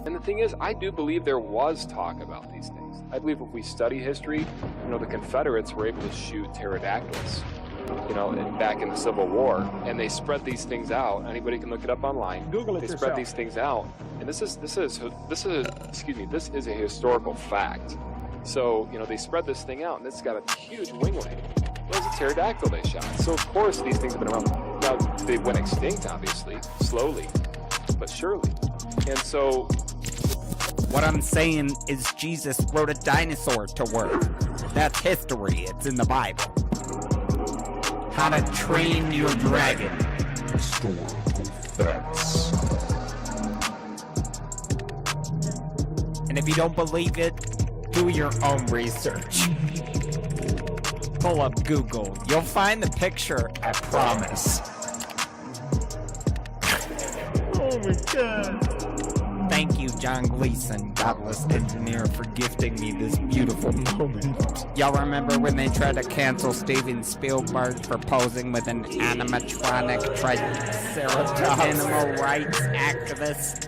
And the thing is, I do believe there was talk about these things. I believe if we study history, you know, the Confederates were able to shoot pterodactyls, you know, back in the Civil War, and they spread these things out. Anybody can look it up online. Google it They yourself. spread these things out, and this is a historical fact. So, you know, they spread this thing out, and it's got a huge winglet. It was a pterodactyl they shot. So of course these things have been around. Now they went extinct, obviously, slowly, but surely. And so what I'm saying is Jesus wrote a dinosaur to work. That's history. It's in the Bible. How to Train Your Dragon. Historical facts. And if you don't believe it, do your own research. Pull up Google. You'll find the picture, I promise. Oh my God. Thank you, John Gleason, Godless engineer, for gifting me this beautiful moment. Y'all remember when they tried to cancel Steven Spielberg for posing with an animatronic triceratops animal rights activist?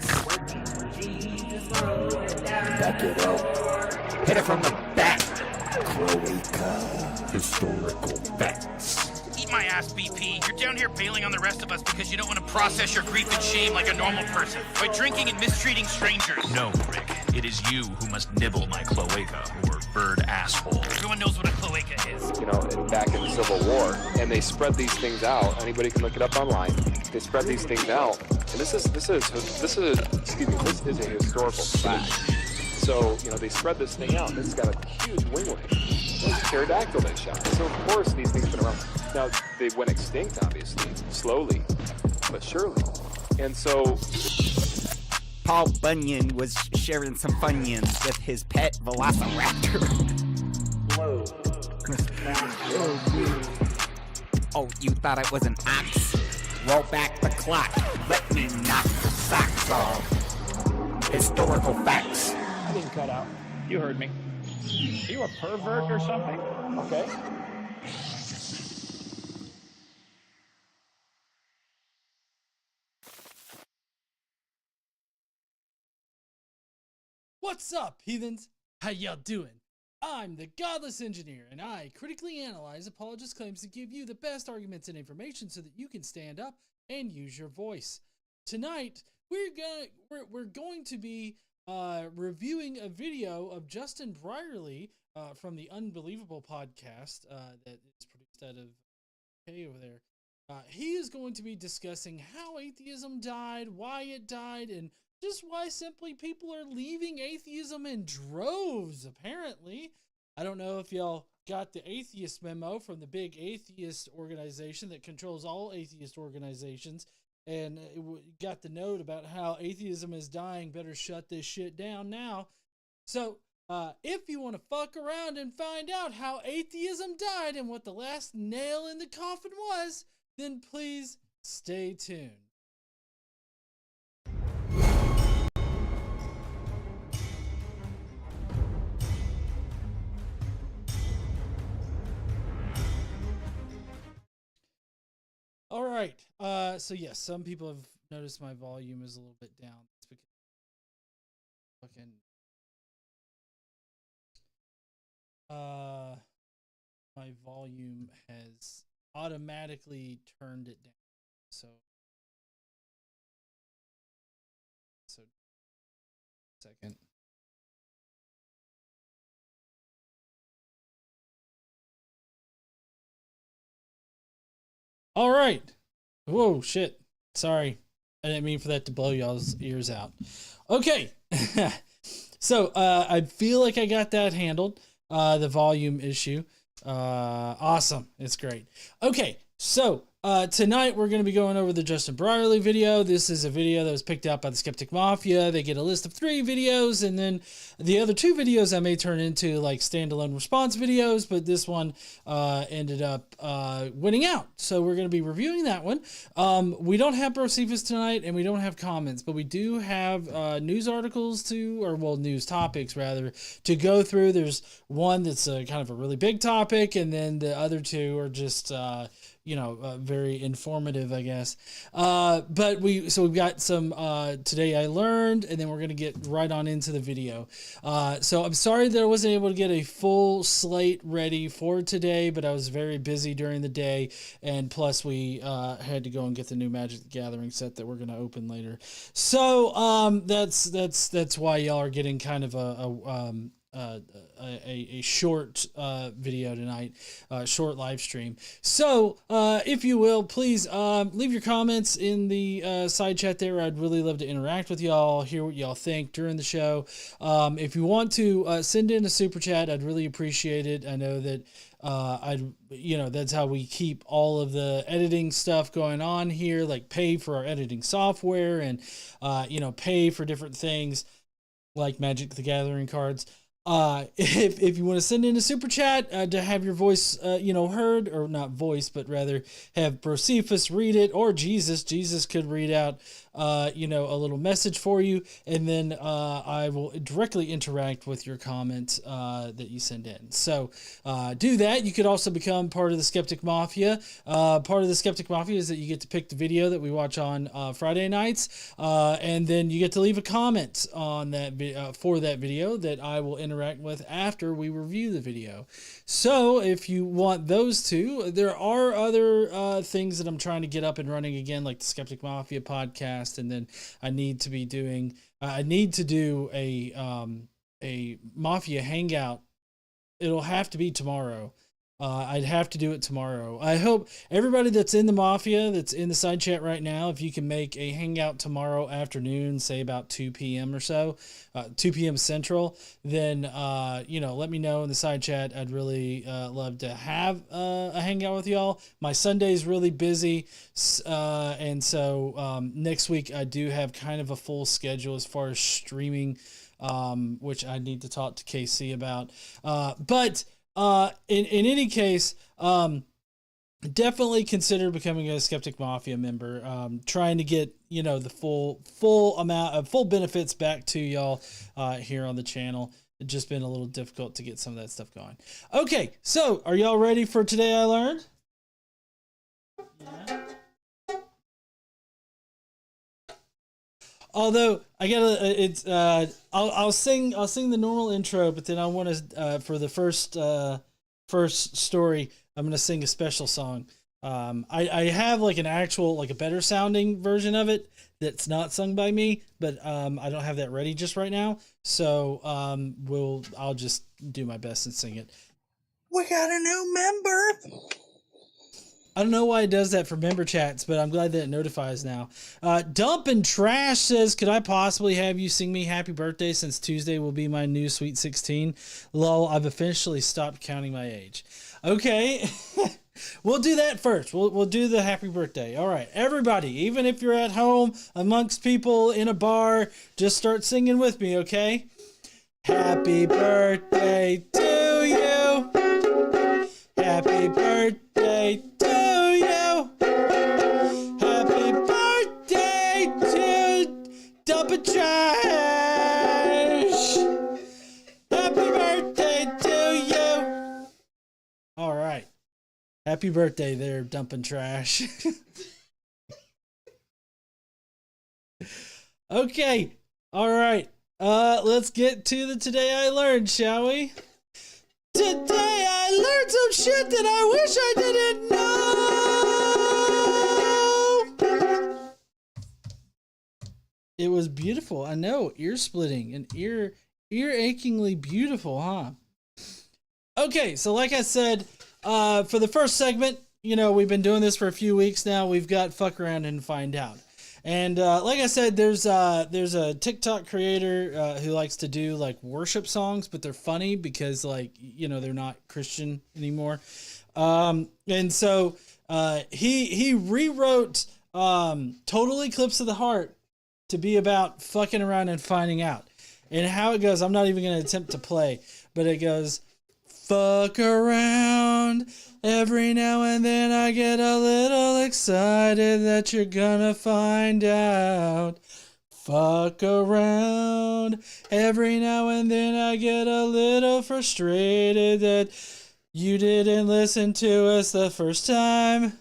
Back it up. Hit it from the back. Cloaca. Historical facts. Eat my ass, BP. You're down here bailing on the rest of us because you don't want to process your grief and shame like a normal person by drinking and mistreating strangers. No, Rick. It is you who must nibble my cloaca, or bird asshole. Everyone knows what a cloaca is. you know, back in the Civil War, and they spread these things out. Anybody can look it up online. They spread these things out, and this is a historical fact. So, you know, they spread this thing out, and it's got a huge winglet. It was a pterodactyl they shot. So, of course, these things have been around. Now, they went extinct, obviously, slowly, but surely. And so, Paul Bunyan was sharing some Funyuns with his pet velociraptor. Oh, you thought it was an ox? Roll back the clock. Let me knock the socks off. Historical facts. I didn't cut out. You heard me. Are you a pervert or something? Okay. What's up, heathens? How y'all doing? I'm the Godless Engineer, and I critically analyze apologist claims to give you the best arguments and information so that you can stand up and use your voice. Tonight, we're going to be reviewing a video of Justin Brierley from the Unbelievable podcast that is produced out of UK over there. He is going to be discussing how atheism died, why it died, and just why simply people are leaving atheism in droves, apparently. I don't know if y'all got the atheist memo from the big atheist organization that controls all atheist organizations, and got the note about how atheism is dying, better shut this shit down now. So, if you want to fuck around and find out how atheism died and what the last nail in the coffin was, then please stay tuned. All right. So yes, some people have noticed my volume is a little bit down. It's because my volume has automatically turned it down. So second. All right. Whoa, shit. Sorry. I didn't mean for that to blow y'all's ears out. Okay. So, I feel like I got that handled. The volume issue. Awesome. It's great. Okay. So, tonight we're going to be going over the Justin Brierley video. This is a video that was picked out by the Skeptic Mafia. They get a list of 3 videos, and then the other 2 videos I may turn into like standalone response videos, but this one ended up winning out. So we're going to be reviewing that one. We don't have Brocephus tonight, and we don't have comments, but we do have news articles news topics rather, to go through. There's one that's kind of a really big topic, and then the other 2 are just very informative, I guess. But we've got some Today I Learned, and then we're going to get right on into the video. So I'm sorry that I wasn't able to get a full slate ready for today, but I was very busy during the day, and plus we had to go and get the new Magic the Gathering set that we're going to open later. So that's why y'all are getting kind of a short video tonight, short live stream. So if you will, please leave your comments in the side chat there. I'd really love to interact with y'all, hear what y'all think during the show. If you want to send in a super chat, I'd really appreciate it. I know that that's how we keep all of the editing stuff going on here, like pay for our editing software and pay for different things like Magic the Gathering cards. If you want to send in a super chat to have your voice heard, or not voice, but rather have Brocephus read it, or Jesus could read out a little message for you, and then I will directly interact with your comment that you send in. So do that. You could also become part of the Skeptic Mafia. Part of the Skeptic Mafia is that you get to pick the video that we watch on Friday nights, and then you get to leave a comment on that for that video that I will interact with after we review the video. So if you want those two, there are other things that I'm trying to get up and running again, like the Skeptic Mafia podcast. And then I need to do a Mafia hangout. It'll have to be tomorrow. I'd have to do it tomorrow. I hope everybody that's in the Mafia, that's in the side chat right now, if you can make a hangout tomorrow afternoon, say about 2 p.m. or so, 2 p.m. Central, then, let me know in the side chat. I'd really love to have a hangout with y'all. My Sunday's really busy, and so next week I do have kind of a full schedule as far as streaming, which I need to talk to KC about. But in any case, definitely consider becoming a Skeptic Mafia member. Trying to get, the full amount of full benefits back to y'all, here on the channel. It's just been a little difficult to get some of that stuff going. Okay. So are y'all ready for Today I Learned? Yeah. Although I gotta, I'll sing the normal intro, but then I want to, for the first story, I'm gonna sing a special song. I have like an actual, like a better sounding version of it that's not sung by me, but I don't have that ready just right now. So I'll just do my best and sing it. We got a new member. I don't know why it does that for member chats, but I'm glad that it notifies now. Dumpin' Trash says, could I possibly have you sing me happy birthday since Tuesday will be my new Sweet 16? Lol, I've officially stopped counting my age. Okay, we'll do that first. We'll do the happy birthday. All right, everybody, even if you're at home amongst people in a bar, just start singing with me, okay? Happy birthday to you. Happy birthday to you. Happy birthday to Dumpin' Trash. Happy birthday to you. All right. Happy birthday there, Dumpin' Trash. Okay. All right. Let's get to the Today I Learned, shall we? Today I learned some shit that I wish I didn't know. It was beautiful. I know, ear splitting and ear achingly beautiful, huh? Okay, so like I said, for the first segment, we've been doing this for a few weeks now. We've got Fuck Around and Find Out. And like I said, there's a TikTok creator who likes to do like worship songs, but they're funny because they're not Christian anymore. And so he rewrote Total Eclipse of the Heart to be about fucking around and finding out. And how it goes, I'm not even going to attempt to play, but it goes, fuck around. Every now and then I get a little excited that you're gonna find out. Fuck around. Every now and then I get a little frustrated that you didn't listen to us the first time.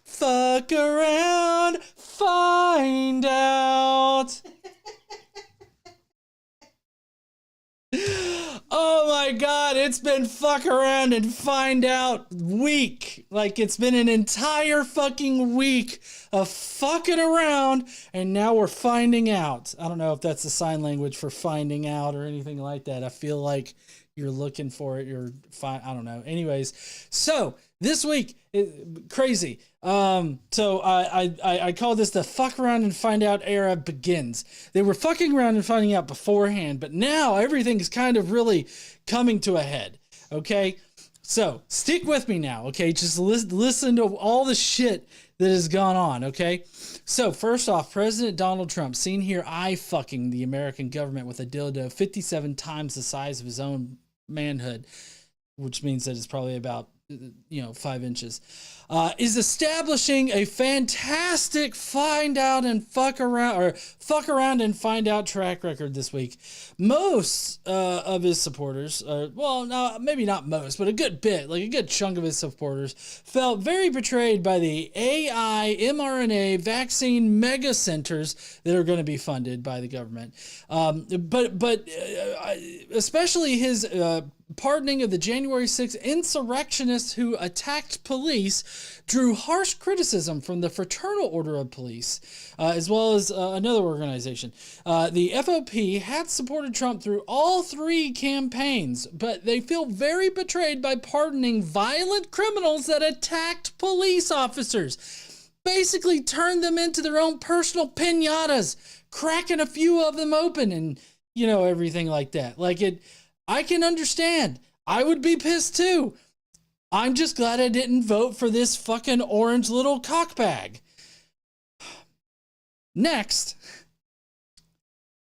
Fuck around, find out. Oh my god, it's been fuck around and find out week. Like, it's been an entire fucking week of fucking around, and now we're finding out. I don't know if that's the sign language for finding out or anything like that. I feel like you're looking for it. I don't know. Anyways, so this week, crazy. So I call this the fuck around and find out era begins. They were fucking around and finding out beforehand, but now everything's kind of really coming to a head. Okay, so stick with me now. Okay, just listen to all the shit that has gone on. Okay, so first off, President Donald Trump seen here eye fucking the American government with a dildo 57 times the size of his own manhood, which means that it's probably about 5 inches, is establishing a fantastic find out and fuck around and find out track record this week. Most of his supporters, well, no, maybe not most, but a good bit, like a good chunk of his supporters, felt very betrayed by the AI mRNA vaccine mega centers that are going to be funded by the government. But especially his pardoning of the January 6th insurrectionists who attacked police drew harsh criticism from the Fraternal Order of Police, as well as another organization. The FOP had supported Trump through all 3 campaigns, but they feel very betrayed by pardoning violent criminals that attacked police officers. Basically turned them into their own personal piñatas, cracking a few of them open and, everything like that. I can understand. I would be pissed too. I'm just glad I didn't vote for this fucking orange little cockbag. Next,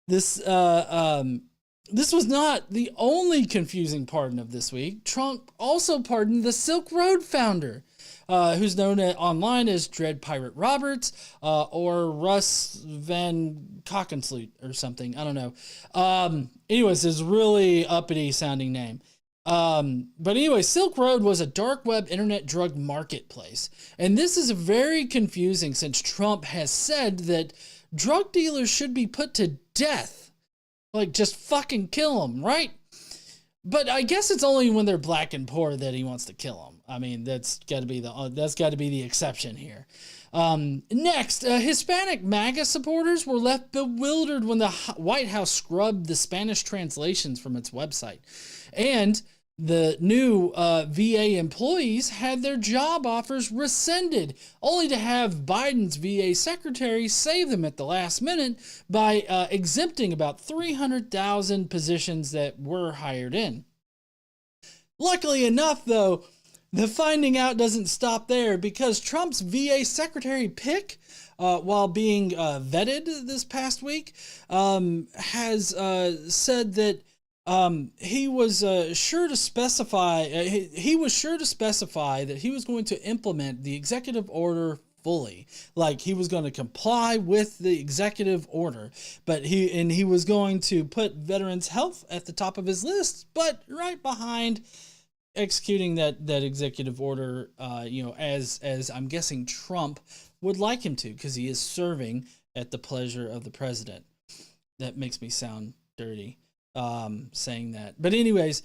this was not the only confusing pardon of this week. Trump also pardoned the Silk Road founder, who's known online as Dread Pirate Roberts, or Russ Van Cockensloot or something. I don't know. Anyways, his really uppity sounding name. But anyway, Silk Road was a dark web internet drug marketplace. And this is very confusing since Trump has said that drug dealers should be put to death. Like, just fucking kill them, right? But I guess it's only when they're black and poor that he wants to kill them. I mean, that's got to be the exception here. Next, Hispanic MAGA supporters were left bewildered when the White House scrubbed the Spanish translations from its website. And the new VA employees had their job offers rescinded, only to have Biden's VA secretary save them at the last minute by exempting about 300,000 positions that were hired in. Luckily enough, though, the finding out doesn't stop there, because Trump's VA secretary pick, while being vetted this past week, has said that he was sure to specify that he was going to implement the executive order fully. Like, he was going to comply with the executive order, but he was going to put veterans' health at the top of his list, but right behind executing that executive order, as I'm guessing Trump would like him to, because he is serving at the pleasure of the president. That makes me sound dirty, saying that. But anyways,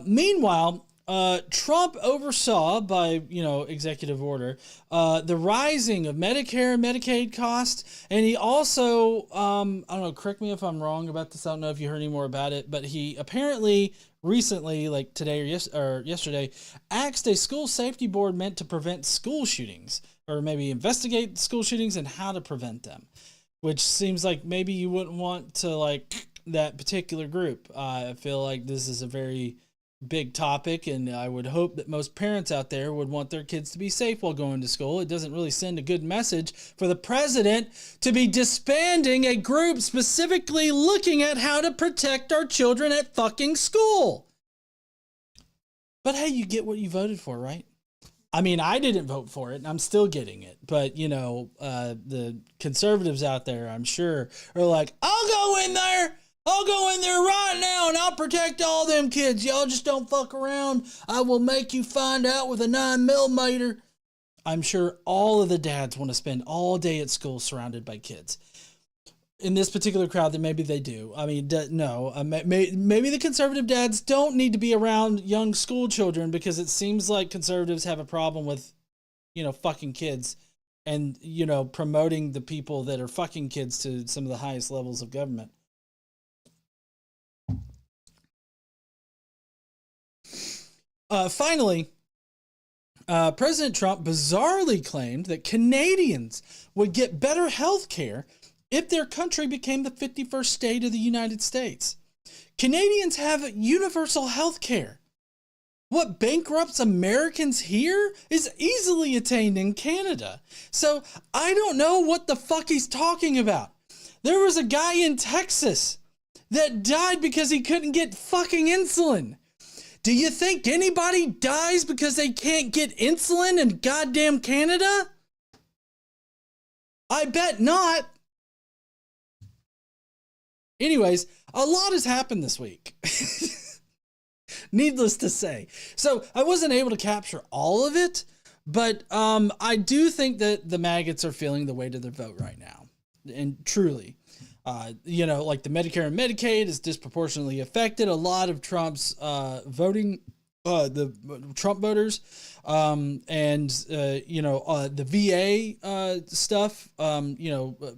meanwhile, Trump oversaw by, executive order, the rising of Medicare and Medicaid costs. And he also, I don't know, correct me if I'm wrong about this. I don't know if you heard any more about it, but he apparently recently, like today or yesterday, asked a school safety board meant to prevent school shootings, or maybe investigate school shootings and how to prevent them, which seems like maybe you wouldn't want to like that particular group. I feel like this is a very big topic, and I would hope that most parents out there would want their kids to be safe while going to school. It doesn't really send a good message for the president to be disbanding a group specifically looking at how to protect our children at fucking school. But hey, you get what you voted for, right? I mean, I didn't vote for it, and I'm still getting it. But, the conservatives out there, I'm sure, are like, I'll go in there I'll go in there right now and I'll protect all them kids. Y'all just don't fuck around. I will make you find out with a 9mm. I'm sure all of the dads want to spend all day at school surrounded by kids. In this particular crowd, that maybe they do. I mean, no. Maybe the conservative dads don't need to be around young school children because it seems like conservatives have a problem with, fucking kids and, promoting the people that are fucking kids to some of the highest levels of government. Finally, President Trump bizarrely claimed that Canadians would get better health care if their country became the 51st state of the United States. Canadians have universal health care. What bankrupts Americans here is easily attained in Canada. So I don't know what the fuck he's talking about. There was a guy in Texas that died because he couldn't get fucking insulin. Do you think anybody dies because they can't get insulin in goddamn Canada? I bet not. Anyways, a lot has happened this week. Needless to say. So I wasn't able to capture all of it, but I do think that the maggots are feeling the weight of their vote right now. And truly, like the Medicare and Medicaid is disproportionately affected. A lot of Trump's voting, the Trump voters, and the VA stuff,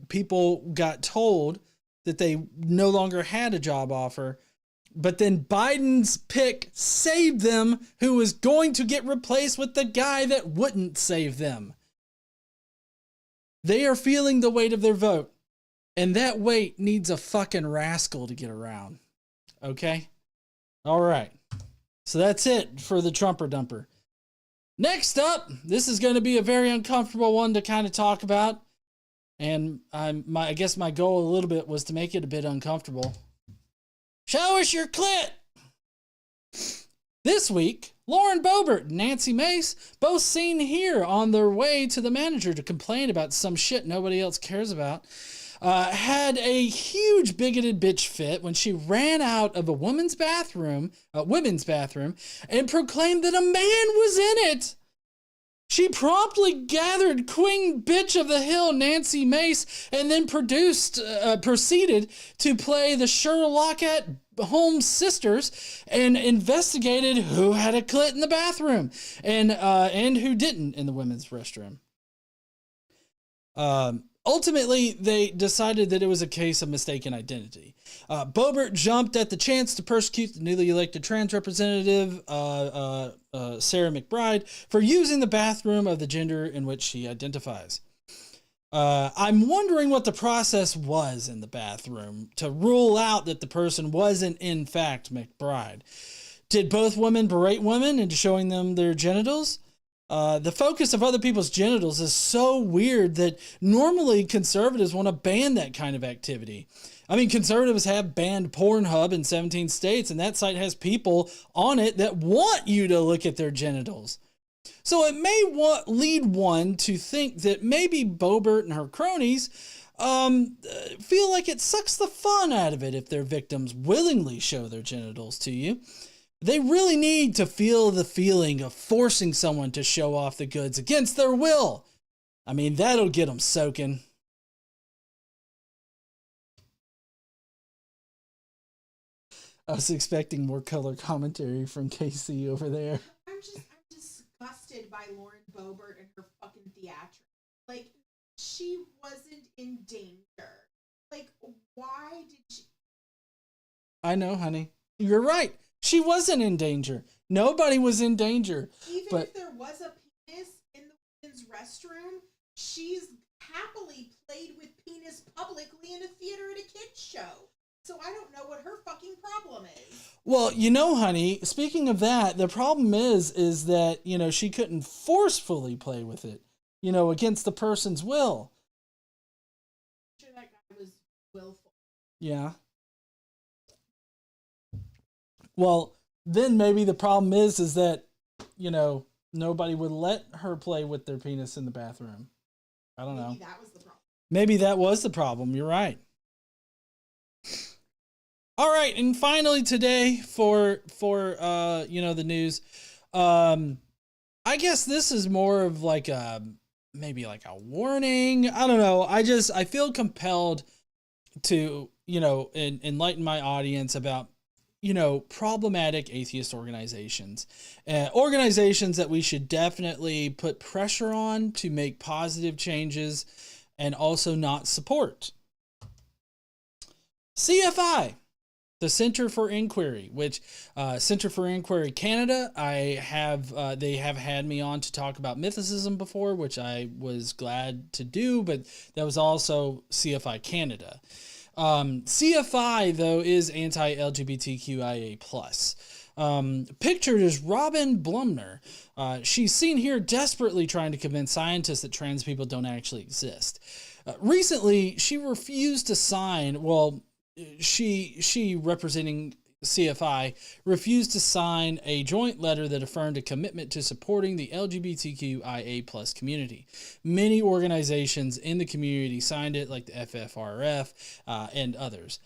people got told that they no longer had a job offer, but then Biden's pick saved them, who was going to get replaced with the guy that wouldn't save them. They are feeling the weight of their vote, and that weight needs a fucking rascal to get around. Okay? All right. So that's it for the Trumper Dumper. Next up, this is going to be a very uncomfortable one to kind of talk about. And I guess my goal a little bit was to make it a bit uncomfortable. Show us your clit! This week, Lauren Boebert and Nancy Mace, both seen here on their way to the manager to complain about some shit nobody else cares about, had a huge bigoted bitch fit when she ran out of a women's bathroom, and proclaimed that a man was in it. She promptly gathered Queen Bitch of the Hill, Nancy Mace, and then proceeded to play the Sherlock Holmes sisters and investigated who had a clit in the bathroom and who didn't in the women's restroom. Ultimately, they decided that it was a case of mistaken identity. Boebert jumped at the chance to persecute the newly elected trans representative, Sarah McBride, for using the bathroom of the gender in which she identifies. I'm wondering what the process was in the bathroom to rule out that the person wasn't, in fact, McBride. Did both women berate women into showing them their genitals? The focus of other people's genitals is so weird that normally conservatives want to ban that kind of activity. I mean, conservatives have banned Pornhub in 17 states, and that site has people on it that want you to look at their genitals. So it may lead one to think that maybe Boebert and her cronies feel like it sucks the fun out of it if their victims willingly show their genitals to you. They really need to feel the feeling of forcing someone to show off the goods against their will. I mean, that'll get them soaking. I was expecting more color commentary from Casey over there. I'm disgusted by Lauren Boebert and her fucking theatrics. Like, she wasn't in danger. Like, why did she... I know, honey. You're right. She wasn't in danger. Nobody was in danger. Even if there was a penis in the women's restroom, she's happily played with penis publicly in a theater at a kids show. So I don't know what her fucking problem is. Well, honey, speaking of that, the problem is that, she couldn't forcefully play with it, against the person's will. I'm sure that guy was willful. Yeah. Well, then maybe the problem is that, nobody would let her play with their penis in the bathroom. I don't know. Maybe that was the problem. Maybe that was the problem. You're right. All right, and finally today for the news, I guess this is more of like maybe like a warning. I don't know. I feel compelled to, enlighten my audience about, problematic atheist organizations, organizations that we should definitely put pressure on to make positive changes and also not support. CFI, the Center for Inquiry, which Center for Inquiry Canada, they have had me on to talk about mythicism before, which I was glad to do, but that was also CFI Canada. CFI, though, is anti-LGBTQIA+. Pictured as Robin Blumner. She's seen here desperately trying to convince scientists that trans people don't actually exist. Recently, she refused to sign, she representing CFI refused to sign a joint letter that affirmed a commitment to supporting the LGBTQIA+ community. Many organizations in the community signed it, like the FFRF and others.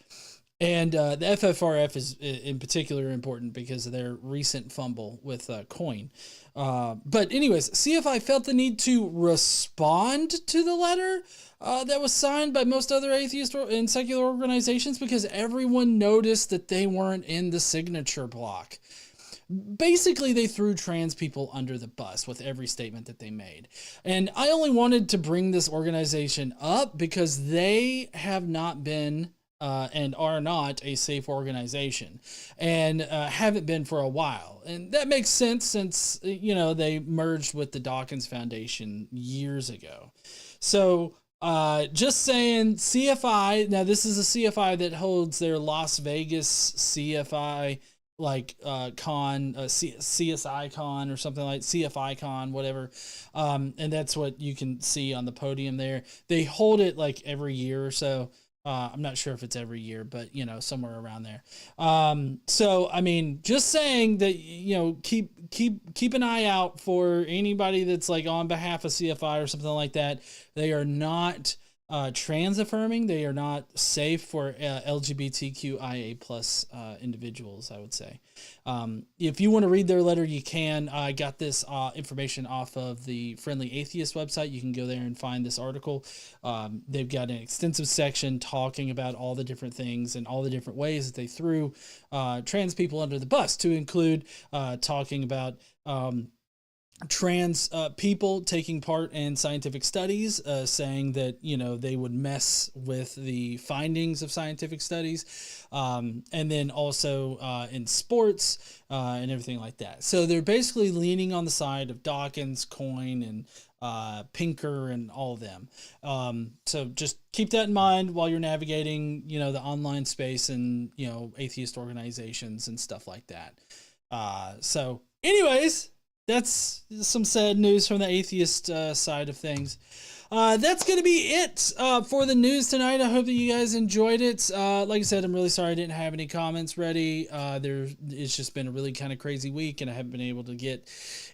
And the FFRF is in particular important because of their recent fumble with Coin. But anyways, CFI felt the need to respond to the letter that was signed by most other atheist and secular organizations because everyone noticed that they weren't in the signature block. Basically, they threw trans people under the bus with every statement that they made. And I only wanted to bring this organization up because they have not been and are not a safe organization and haven't been for a while. And that makes sense since, they merged with the Dawkins Foundation years ago. So just saying, CFI, now this is a CFI that holds their Las Vegas CFI con, CSI con or something like CFI con, whatever. And that's what you can see on the podium there. They hold it like every year or so. I'm not sure if it's every year, but somewhere around there. So I mean, just saying that keep an eye out for anybody that's like on behalf of CFI or something like that. They are not trans affirming. They are not safe for LGBTQIA+ individuals, I would say. If you want to read their letter, you can. I got this information off of the Friendly Atheist website. You can go there and find this article. They've got an extensive section talking about all the different things and all the different ways that they threw trans people under the bus, to include talking about trans people taking part in scientific studies, saying that they would mess with the findings of scientific studies, and then also in sports and everything like that. So they're basically leaning on the side of Dawkins, Coin, and Pinker, and all of them. So just keep that in mind while you're navigating the online space and atheist organizations and stuff like that. So anyways, that's some sad news from the atheist side of things. That's going to be it for the news tonight. I hope that you guys enjoyed it. Like I said, I'm really sorry I didn't have any comments ready. It's just been a really kind of crazy week, and I haven't been able to get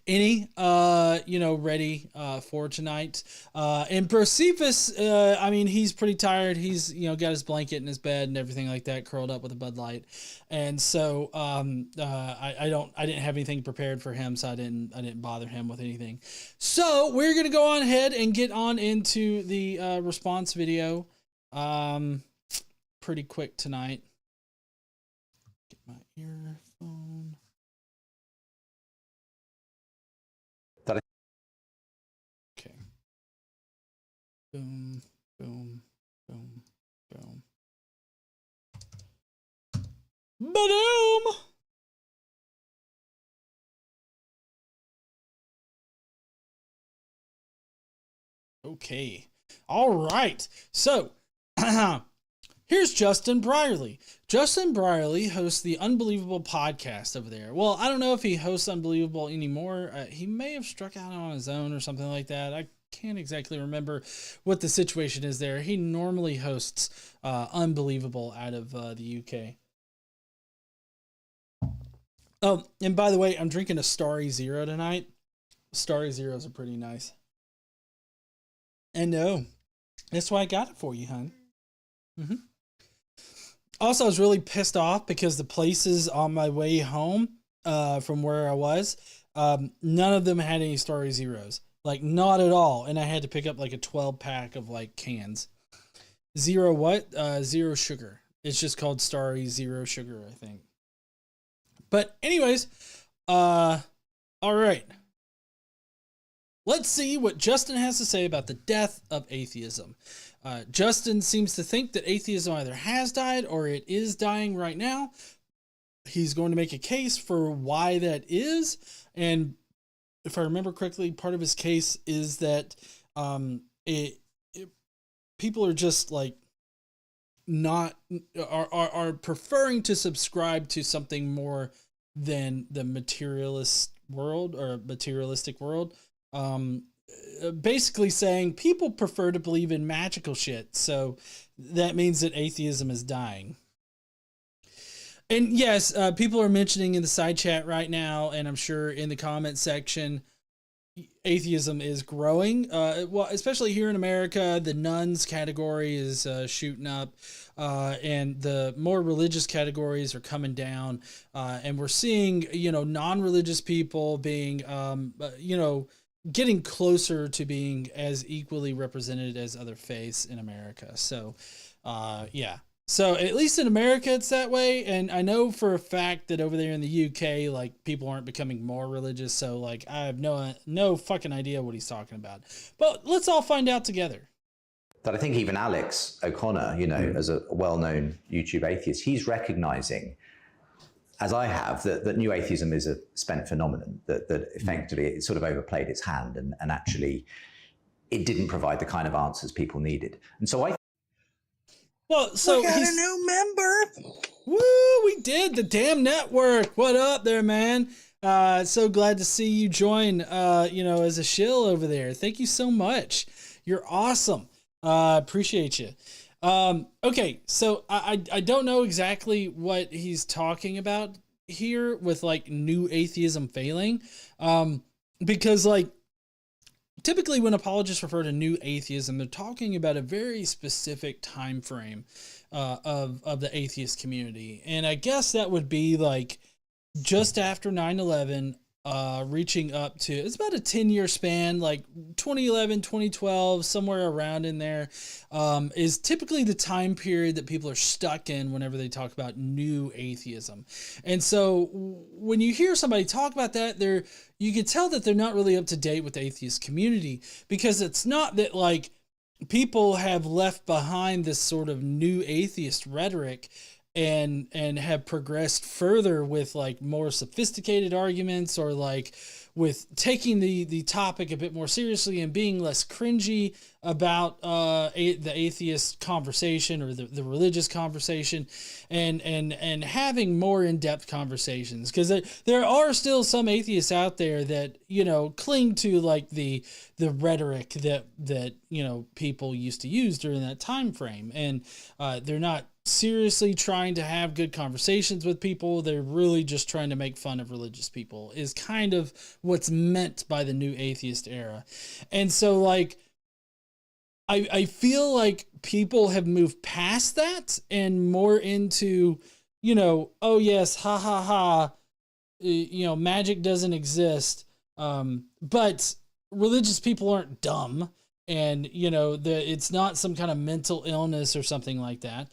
any, ready for tonight. And Josephus, I mean, he's pretty tired. He's, got his blanket in his bed and everything like that, curled up with a Bud Light. And so I didn't have anything prepared for him, so I didn't bother him with anything. So we're going to go on ahead and get on into the response video pretty quick tonight. Get my earphone. Okay. Boom, boom, boom, boom. Ba-doom! Okay. All right. So, here's Justin Brierley. Justin Brierley hosts the Unbelievable podcast over there. Well, I don't know if he hosts Unbelievable anymore. He may have struck out on his own or something like that. I can't exactly remember what the situation is there. He normally hosts Unbelievable out of the UK. Oh, and by the way, I'm drinking a Starry Zero tonight. Starry Zeros are pretty nice. And no, that's why I got it for you, hon. Also, I was really pissed off because the places on my way home from where I was, none of them had any Starry Zeros. Like, not at all. And I had to pick up like a 12-pack of like cans. Zero what? Zero sugar. It's just called Starry Zero Sugar, I think. But anyways, all right. Let's see what Justin has to say about the death of atheism. Justin seems to think that atheism either has died or it is dying right now. He's going to make a case for why that is. And if I remember correctly, part of his case is that people are just like are preferring to subscribe to something more than the materialist world or materialistic world. Basically saying people prefer to believe in magical shit. So that means that atheism is dying. And yes, people are mentioning in the side chat right now, and I'm sure in the comment section, atheism is growing. Well, especially here in America, the nuns category is shooting up, and the more religious categories are coming down. And we're seeing, non-religious people being, getting closer to being as equally represented as other faiths in America. So, yeah. So at least in America, it's that way. And I know for a fact that over there in the UK, like, people aren't becoming more religious. So like, I have no fucking idea what he's talking about, but let's all find out together. That I think even Alex O'Connor, as a well-known YouTube atheist, he's recognizing, as I have, that new atheism is a spent phenomenon, that effectively it sort of overplayed its hand and actually it didn't provide the kind of answers people needed. And so we got a new member. Woo, we did, the damn network. What up there, man? So glad to see you join, as a shill over there. Thank you so much. You're awesome. Appreciate you. Okay, so I don't know exactly what he's talking about here with like new atheism failing, because like typically when apologists refer to new atheism, they're talking about a very specific time frame of the atheist community, and I guess that would be like just after 9/11. Reaching up to, it's about a 10-year span, like 2011, 2012, somewhere around in there, is typically the time period that people are stuck in whenever they talk about new atheism. And so when you hear somebody talk about that, you can tell that they're not really up to date with the atheist community, because it's not that like people have left behind this sort of new atheist rhetoric and have progressed further with like more sophisticated arguments, or like with taking the topic a bit more seriously and being less cringy about the atheist conversation or the religious conversation, and having more in-depth conversations, because there are still some atheists out there that cling to like the rhetoric that people used to use during that time frame, and they're not seriously trying to have good conversations with people. They're really just trying to make fun of religious people, is kind of what's meant by the new atheist era. And so like I feel like people have moved past that and more into, oh yes, ha ha ha, magic doesn't exist, but religious people aren't dumb, and it's not some kind of mental illness or something like that.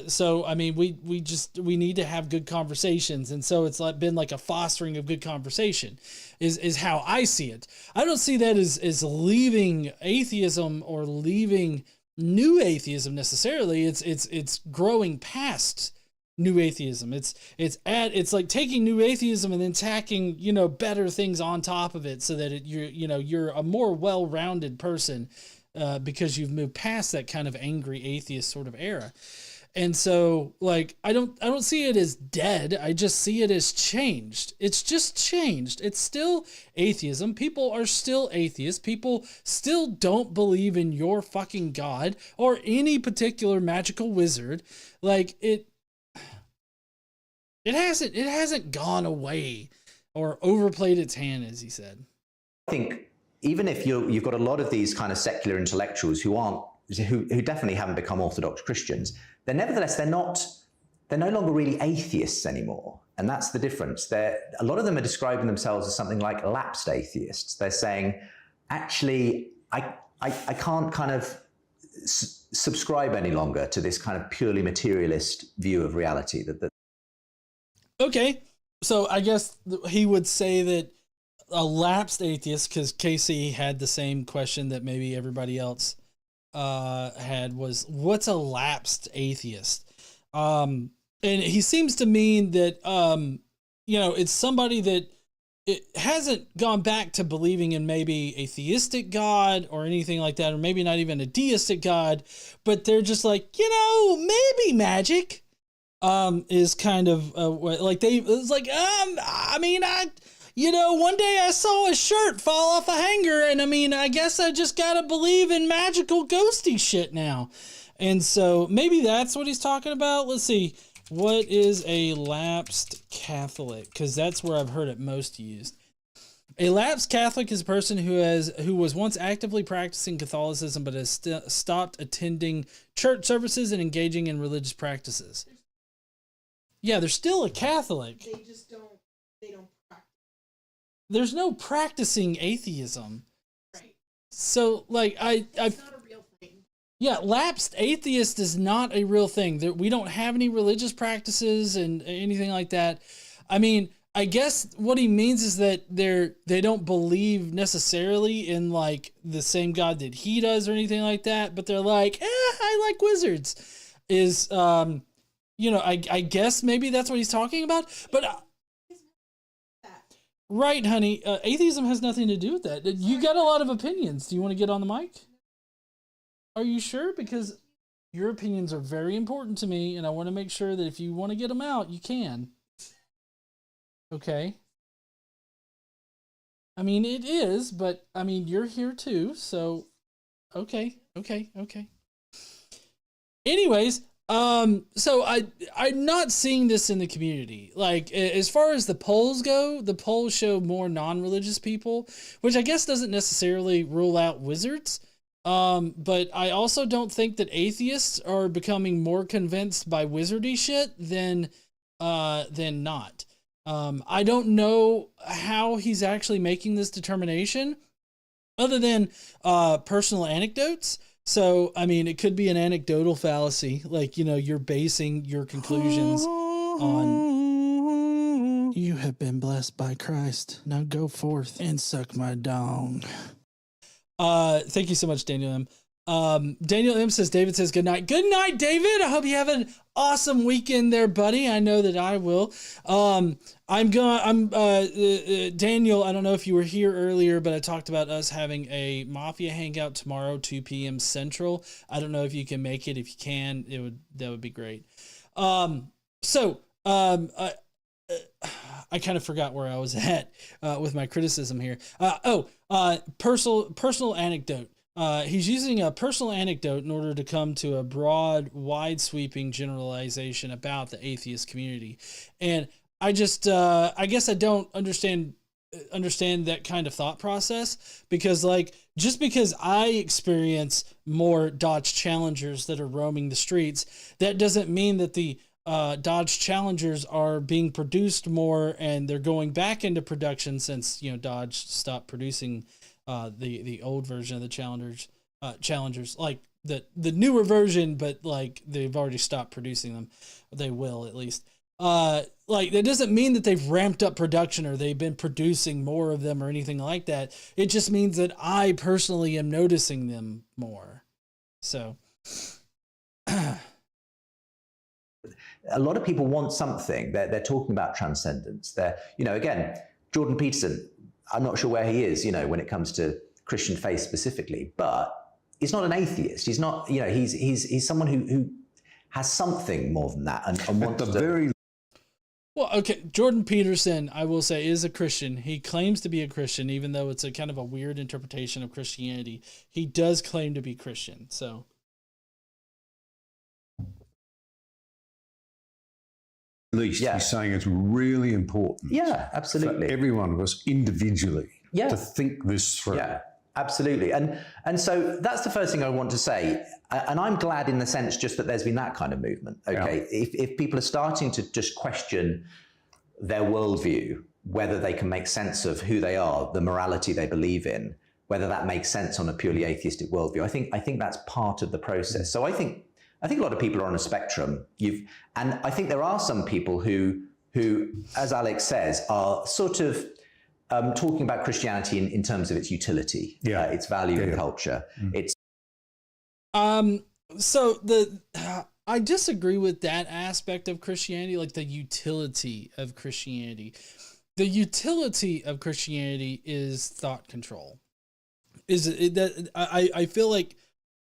So I mean, we need to have good conversations, and so it's been like a fostering of good conversation is how I see it. I don't see that as leaving atheism or leaving new atheism necessarily. It's growing past new atheism. It's like taking new atheism and then tacking better things on top of it, so that you're a more well-rounded person, because you've moved past that kind of angry atheist sort of era. And so like I don't see it as dead. I just see it as changed. It's just changed. It's still atheism. People are still atheists. People still don't believe in your fucking God or any particular magical wizard. Like it hasn't gone away or overplayed its hand, as he said. I think even if you've got a lot of these kind of secular intellectuals who aren't who definitely haven't become Orthodox Christians, they're nevertheless, they're no longer really atheists anymore. And that's the difference. A lot of them are describing themselves as something like lapsed atheists. They're saying, actually, I can't kind of subscribe any longer to this kind of purely materialist view of reality. Okay, so I guess he would say that a lapsed atheist, because Casey had the same question that maybe everybody else had, was what's a lapsed atheist? And he seems to mean that, it's somebody that it hasn't gone back to believing in maybe a theistic God or anything like that, or maybe not even a deistic God, but they're just like, maybe magic is kind of like it's like, one day I saw a shirt fall off a hanger, and I guess I just gotta believe in magical ghosty shit now. And so maybe that's what he's talking about. Let's see. What is a lapsed Catholic? Because that's where I've heard it most used. A lapsed Catholic is a person who was once actively practicing Catholicism but has stopped attending church services and engaging in religious practices. Yeah, they're still a Catholic. They just they don't practice. There's no practicing atheism. Right. So, like, It's not a real thing. Yeah, lapsed atheist is not a real thing. We don't have any religious practices and anything like that. I guess what he means is that they don't believe necessarily in like the same God that he does or anything like that, but they're like, I like wizards. I guess maybe that's what he's talking about. But right, honey, atheism has nothing to do with that. You got a lot of opinions. Do you want to get on the mic? Are you sure? Because your opinions are very important to me, and I want to make sure that if you want to get them out, you can. Okay. It is, but you're here too, so okay. Anyways, so I'm not seeing this in the community. Like, as far as the polls go, the polls show more non-religious people, which I guess doesn't necessarily rule out wizards. But I also don't think that atheists are becoming more convinced by wizardy shit than not. I don't know how he's actually making this determination other than, personal anecdotes. So, it could be an anecdotal fallacy. Like, you're basing your conclusions on, you have been blessed by Christ. Now go forth and suck my dong. Thank you so much, Daniel M. Daniel M says, David says, good night. Good night, David. I hope you have an awesome weekend there, buddy. I know that I will. Daniel, I don't know if you were here earlier, but I talked about us having a Mafia hangout tomorrow, 2 p.m. Central. I don't know if you can make it. If you can, that would be great. I kind of forgot where I was at with my criticism here. Personal anecdote. He's using a personal anecdote in order to come to a broad, wide-sweeping generalization about the atheist community. And I just, I guess I don't understand that kind of thought process, because like, just because I experience more Dodge Challengers that are roaming the streets, that doesn't mean that the Dodge Challengers are being produced more and they're going back into production since, Dodge stopped producing the old version of the Challengers, like the newer version, but like they've already stopped producing them. They will, at least. Like, that doesn't mean that they've ramped up production or they've been producing more of them or anything like that. It just means that I personally am noticing them more. So a lot of people want something. They're talking about transcendence. Again, Jordan Peterson, I'm not sure where he is, when it comes to Christian faith specifically, but he's not an atheist. He's not, he's someone who has something more than that and wants to. Well, okay, Jordan Peterson, I will say, is a Christian. He claims to be a Christian, even though it's a kind of a weird interpretation of Christianity. He does claim to be Christian, so. Least he's saying it's really important. Yeah, absolutely. For every one of us individually to think this through. Yeah. Absolutely. And so that's the first thing I want to say. And I'm glad in the sense just that there's been that kind of movement. Okay. Yeah. If people are starting to just question their worldview, whether they can make sense of who they are, the morality they believe in, whether that makes sense on a purely atheistic worldview, I think that's part of the process. So I think a lot of people are on a spectrum. And I think there are some people who, as Alex says, are sort of talking about Christianity in terms of its utility, its value in culture. It's so I disagree with that aspect of Christianity, like the utility of Christianity. The utility of Christianity is thought control. I feel like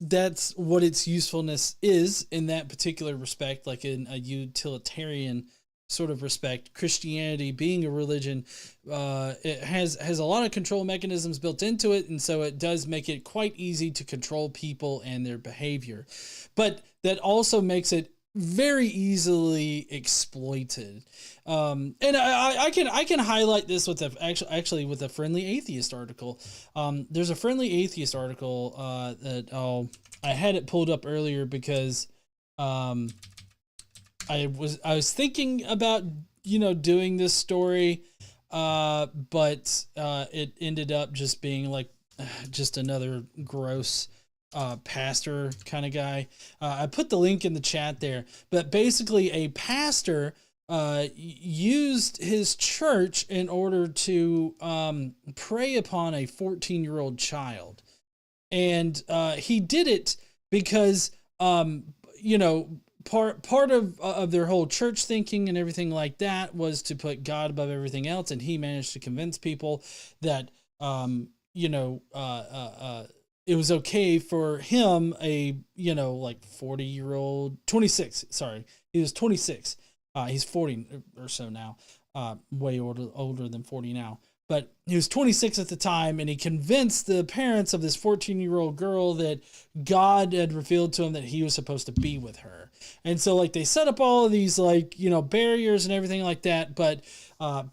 that's what its usefulness is in that particular respect, like in a utilitarian sort of respect. Christianity being a religion, it has a lot of control mechanisms built into it, and so it does make it quite easy to control people and their behavior. But that also makes it very easily exploited. And I can highlight this with actually with a Friendly Atheist article. There's a Friendly Atheist article that I had it pulled up earlier because I was thinking about doing this story, but it ended up just being like just another gross pastor kind of guy. I put the link in the chat there, but basically a pastor used his church in order to prey upon a 14-year-old child. And he did it because, part of their whole church thinking and everything like that was to put God above everything else. And he managed to convince people that, it was okay for him, a 40-year-old, 26. Sorry, he was 26. He's 40 or so now, way older than 40 now. But he was 26 at the time, and he convinced the parents of this 14-year-old girl that God had revealed to him that he was supposed to be with her. And so they set up all of these barriers and everything like that. But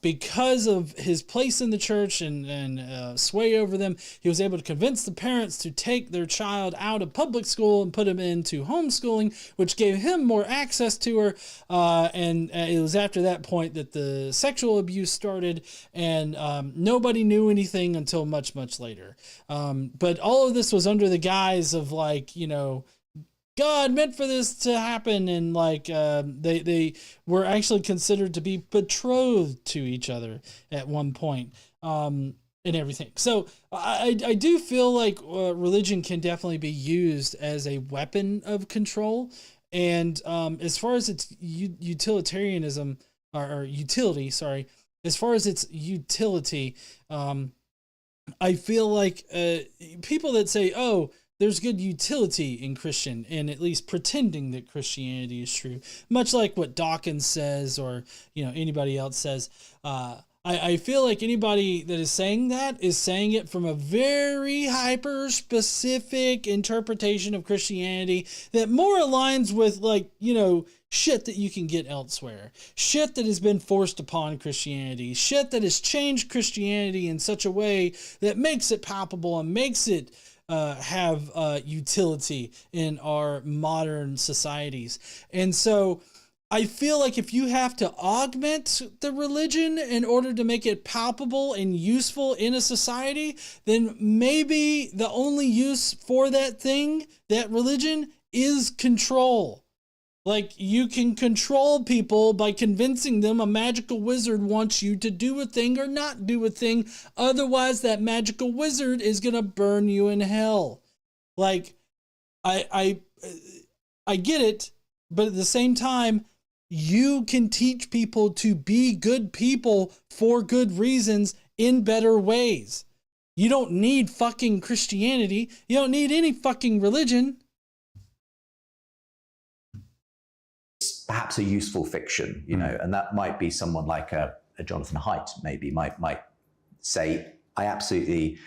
because of his place in the church and sway over them, he was able to convince the parents to take their child out of public school and put him into homeschooling, which gave him more access to her. And it was after that point that the sexual abuse started, and nobody knew anything until much, much later. But all of this was under the guise of God meant for this to happen, and they were actually considered to be betrothed to each other at one point, and everything. So I do feel like religion can definitely be used as a weapon of control. And as far as its utilitarianism or utility, sorry, as far as its utility, I feel like people that say, oh, there's good utility in Christian, and at least pretending that Christianity is true, much like what Dawkins says or anybody else says. I feel like anybody that is saying that is saying it from a very hyper specific interpretation of Christianity that more aligns with shit that you can get elsewhere, shit that has been forced upon Christianity, shit that has changed Christianity in such a way that makes it palpable and makes it have utility in our modern societies. And so I feel like if you have to augment the religion in order to make it palpable and useful in a society, then maybe the only use for that thing, that religion, is control. You can control people by convincing them a magical wizard wants you to do a thing or not do a thing. Otherwise, that magical wizard is going to burn you in hell. I get it, but at the same time, you can teach people to be good people for good reasons in better ways. You don't need fucking Christianity. You don't need any fucking religion. Perhaps a useful fiction, and that might be someone like a Jonathan Haidt maybe might say, I absolutely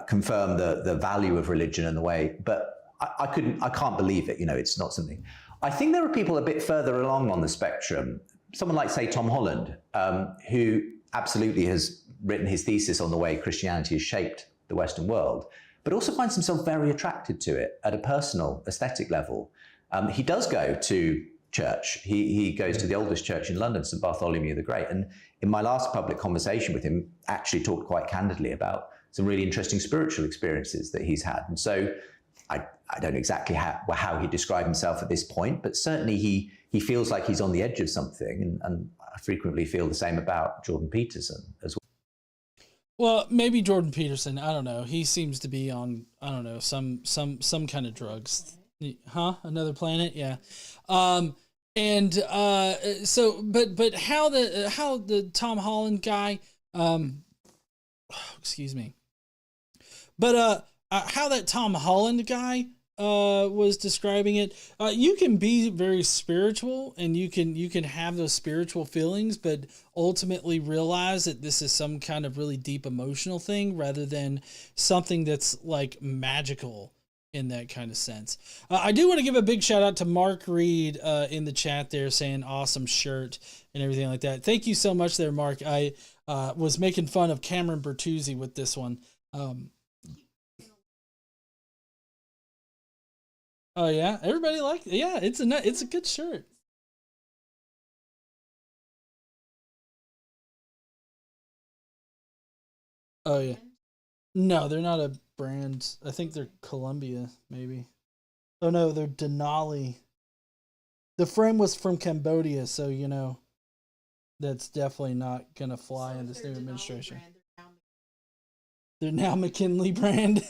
confirm the value of religion and the way, but I can't believe it. It's not something. I think there are people a bit further along on the spectrum. Someone like, say, Tom Holland, who absolutely has written his thesis on the way Christianity has shaped the Western world, but also finds himself very attracted to it at a personal, aesthetic level. He does go to church. He goes to the oldest church in London, St. Bartholomew the Great. And in my last public conversation with him, actually talked quite candidly about some really interesting spiritual experiences that he's had. And so I don't know exactly how he described himself at this point, but certainly he feels like he's on the edge of something. And I frequently feel the same about Jordan Peterson as well. Well, maybe Jordan Peterson, I don't know. He seems to be on, I don't know, some kind of drugs. Huh? Another planet? Yeah. So, but how the Tom Holland guy, excuse me. But how that Tom Holland guy was describing it, you can be very spiritual and you can have those spiritual feelings, but ultimately realize that this is some kind of really deep emotional thing rather than something that's like magical in that kind of sense. I do want to give a big shout out to Mark Reed in the chat there saying awesome shirt and everything like that. Thank you so much there, Mark. I was making fun of Cameron Bertuzzi with this one. Oh yeah, everybody liked it. Yeah, it's a good shirt. Oh yeah. No, they're not a brand. I think they're Columbia, maybe. Oh no, they're Denali. The frame was from Cambodia, so you know that's definitely not gonna fly in this new administration. They're now McKinley brand.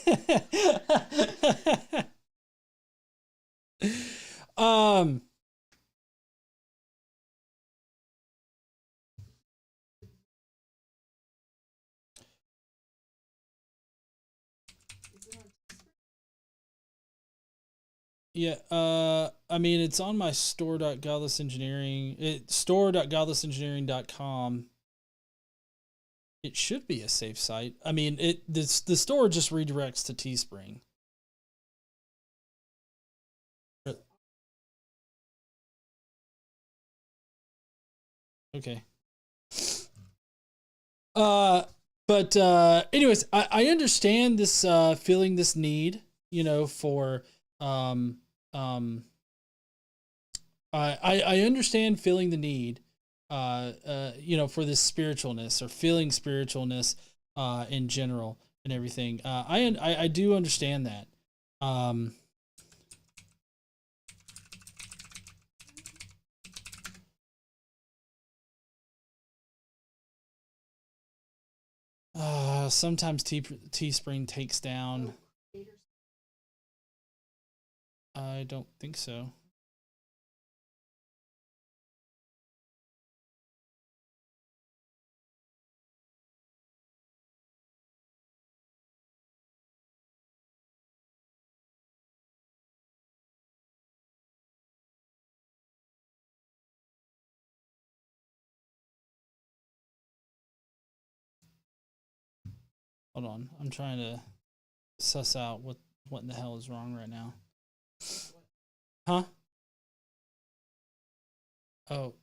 Yeah, I mean, it's on my store.godlessengineering.com. It should be a safe site. I mean, the store just redirects to Teespring. Okay. But anyways, I understand this feeling this need, you know, for I understand feeling the need you know, for this spiritualness or feeling spiritualness in general and everything. I do understand that. Sometimes Teespring takes down. I don't think so. Hold on, I'm trying to suss out what in the hell is wrong right now. Huh? Oh,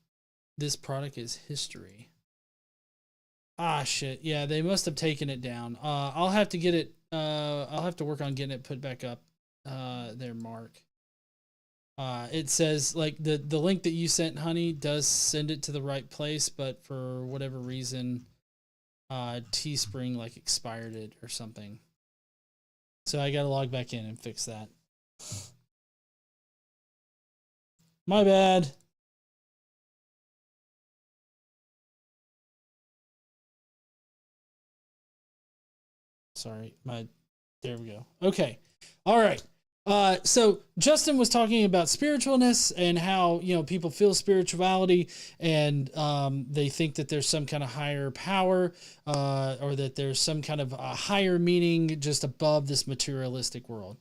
this product is history. Ah, shit. Yeah, they must have taken it down. I'll have to get it. I'll have to work on getting it put back up. There, Mark. It says like the link that you sent, honey, does send it to the right place, but for whatever reason, Teespring like expired it or something. So I gotta log back in and fix that. My bad. Sorry, there we go. Okay. All right. So Justin was talking about spiritualness and how, you know, people feel spirituality and they think that there's some kind of higher power or that there's some kind of a higher meaning just above this materialistic world.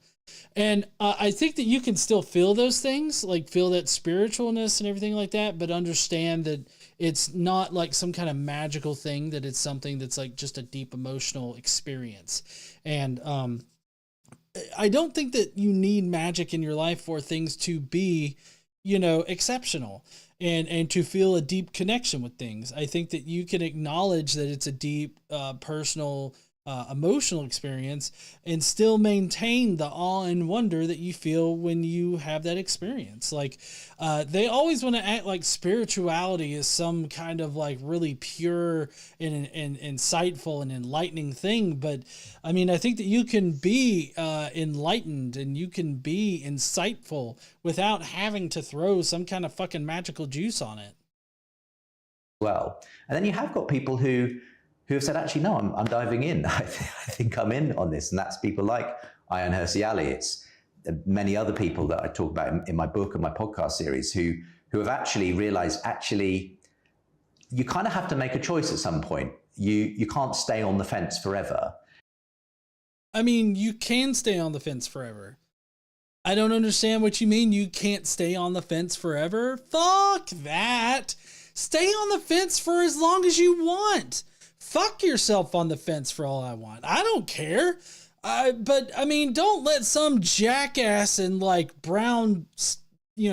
And I think that you can still feel those things, like feel that spiritualness and everything like that, but understand that it's not like some kind of magical thing, that it's something that's like just a deep emotional experience. And I don't think that you need magic in your life for things to be, you know, exceptional and to feel a deep connection with things. I think that you can acknowledge that it's a deep personal emotional experience and still maintain the awe and wonder that you feel when you have that experience. Like, they always want to act like spirituality is some kind of like really pure and insightful and enlightening thing. But I mean, I think that you can be enlightened and you can be insightful without having to throw some kind of fucking magical juice on it. Well, and then you have got people who have said, actually, no, I'm diving in. I think I'm in on this. And that's people like Ayaan Hirsi Ali. It's many other people that I talk about in my book and my podcast series who have actually realized, actually, you kind of have to make a choice at some point. You can't stay on the fence forever. I mean, you can stay on the fence forever. I don't understand what you mean you can't stay on the fence forever. Fuck that. Stay on the fence for as long as you want. Fuck yourself on the fence for all I want. I don't care. But I mean, don't let some jackass in like brown,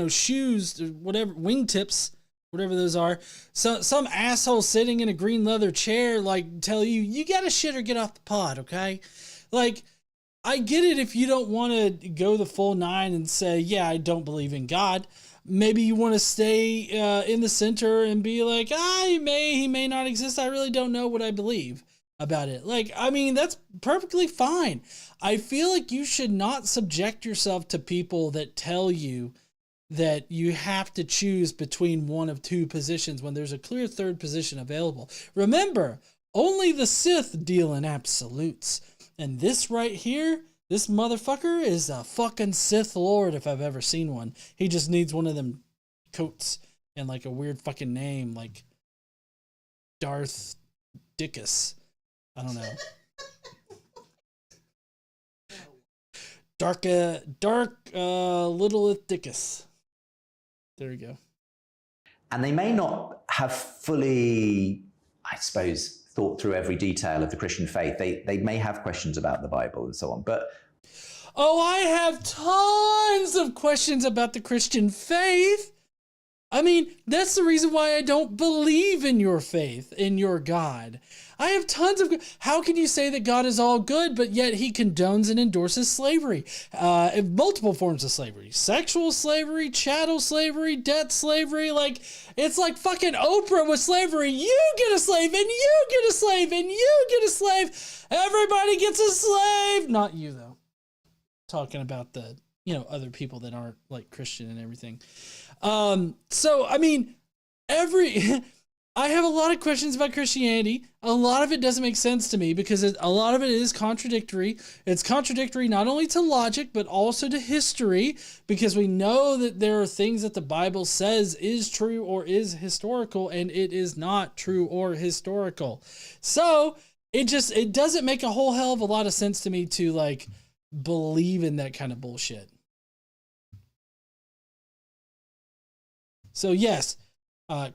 shoes, whatever, wingtips, whatever those are. So some asshole sitting in a green leather chair, like tell you gotta shit or get off the pod. Okay. Like, I get it if you don't want to go the full 9 and say, yeah, I don't believe in God. Maybe you want to stay in the center and be like, he may not exist. I really don't know what I believe about it. Like, I mean, that's perfectly fine. I feel like you should not subject yourself to people that tell you that you have to choose between one of two positions when there's a clear third position available. Remember, only the Sith deal in absolutes. And this right here, this motherfucker is a fucking Sith Lord if I've ever seen one. He just needs one of them coats and like a weird fucking name like Darth Dickus. I don't know. Dark Little Dickus. There you go. And they may not have fully, I suppose, thought through every detail of the Christian faith. They may have questions about the Bible and so on, but I have tons of questions about the Christian faith. I mean, that's the reason why I don't believe in your faith, in your God. I have tons of... How can you say that God is all good, but yet he condones and endorses slavery? Multiple forms of slavery. Sexual slavery, chattel slavery, debt slavery. Like, it's like fucking Oprah with slavery. You get a slave, and you get a slave, and you get a slave. Everybody gets a slave. Not you, though. Talking about the, other people that aren't, like, Christian and everything. So, I mean, I have a lot of questions about Christianity. A lot of it doesn't make sense to me because a lot of it is contradictory. It's contradictory not only to logic, but also to history, because we know that there are things that the Bible says is true or is historical, and it is not true or historical. So it doesn't make a whole hell of a lot of sense to me to like believe in that kind of bullshit. So yes,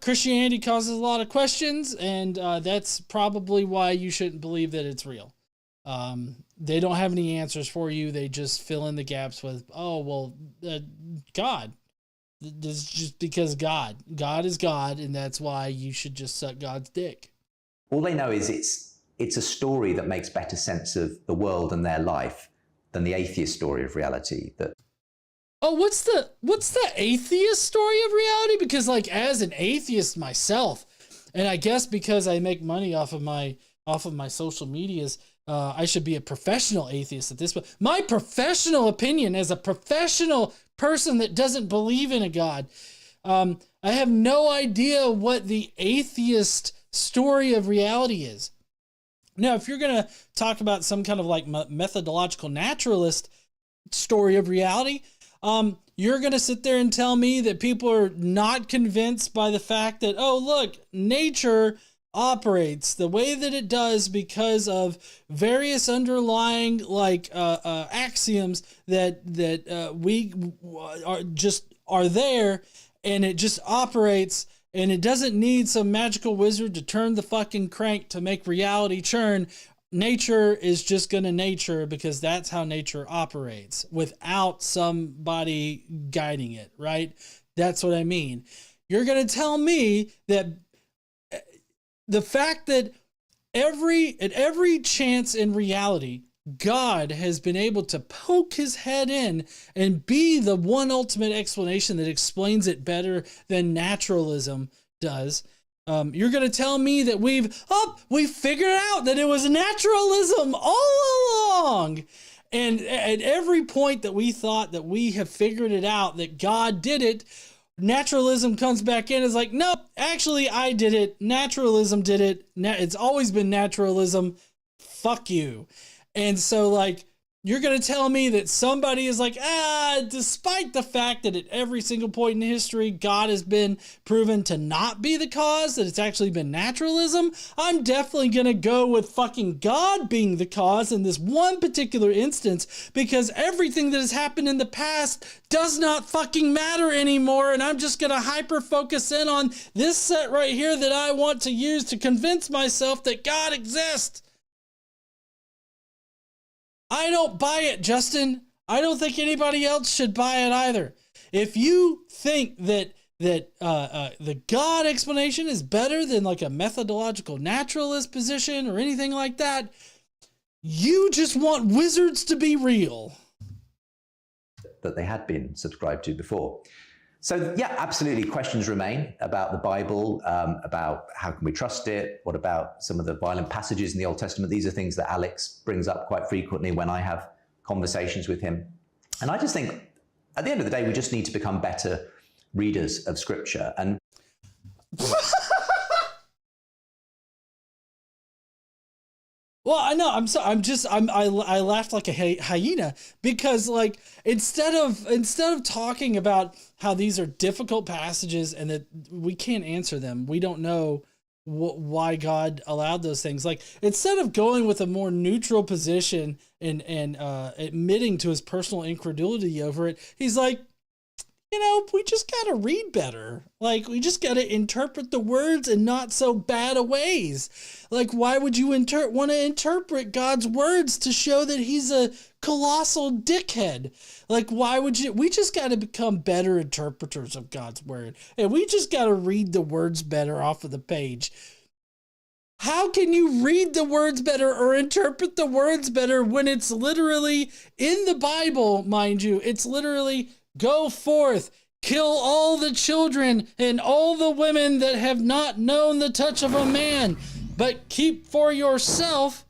Christianity causes a lot of questions, and that's probably why you shouldn't believe that it's real. They don't have any answers for you. They just fill in the gaps with, God. This is just because God is God, and that's why you should just suck God's dick. All they know is it's a story that makes better sense of the world and their life than the atheist story of reality. What's the atheist story of reality? Because like as an atheist myself, and I guess because I make money off of my social medias, I should be a professional atheist at this point. My professional opinion as a professional person that doesn't believe in a God, I have no idea what the atheist story of reality is. Now, if you're going to talk about some kind of like methodological naturalist story of reality, you're going to sit there and tell me that people are not convinced by the fact that, look, nature operates the way that it does because of various underlying like axioms that we are there, and it just operates, and it doesn't need some magical wizard to turn the fucking crank to make reality churn. Nature is just gonna nature because that's how nature operates without somebody guiding it, right? That's what I mean. You're gonna tell me that the fact that at every chance in reality, God has been able to poke his head in and be the one ultimate explanation that explains it better than naturalism does. You're going to tell me that we figured out that it was naturalism all along. And at every point that we thought that we have figured it out, that God did it, naturalism comes back in. It's like, no, actually I did it. Naturalism did it. It's always been naturalism. Fuck you. And so, like, you're going to tell me that somebody is like, despite the fact that at every single point in history, God has been proven to not be the cause, that it's actually been naturalism, I'm definitely going to go with fucking God being the cause in this one particular instance, because everything that has happened in the past does not fucking matter anymore, and I'm just going to hyper focus in on this set right here that I want to use to convince myself that God exists. I don't buy it, Justin. I don't think anybody else should buy it either. If you think that the God explanation is better than like a methodological naturalist position or anything like that, you just want wizards to be real. That they had been subscribed to before. So yeah, absolutely, questions remain about the Bible, about how can we trust it, what about some of the violent passages in the Old Testament. These are things that Alex brings up quite frequently when I have conversations with him. And I just think, at the end of the day, we just need to become better readers of Scripture. And well, I know. I laughed like a hyena because, like, instead of talking about how these are difficult passages and that we can't answer them, we don't know why God allowed those things. Like, instead of going with a more neutral position and admitting to his personal incredulity over it, he's like, you know, we just got to read better. Like, we just got to interpret the words in not so bad ways. Like, why would you want to interpret God's words to show that he's a colossal dickhead? Like, why would you? We just got to become better interpreters of God's word. And we just got to read the words better off of the page. How can you read the words better or interpret the words better when it's literally in the Bible, mind you? It's literally, go forth, kill all the children and all the women that have not known the touch of a man, but keep for yourself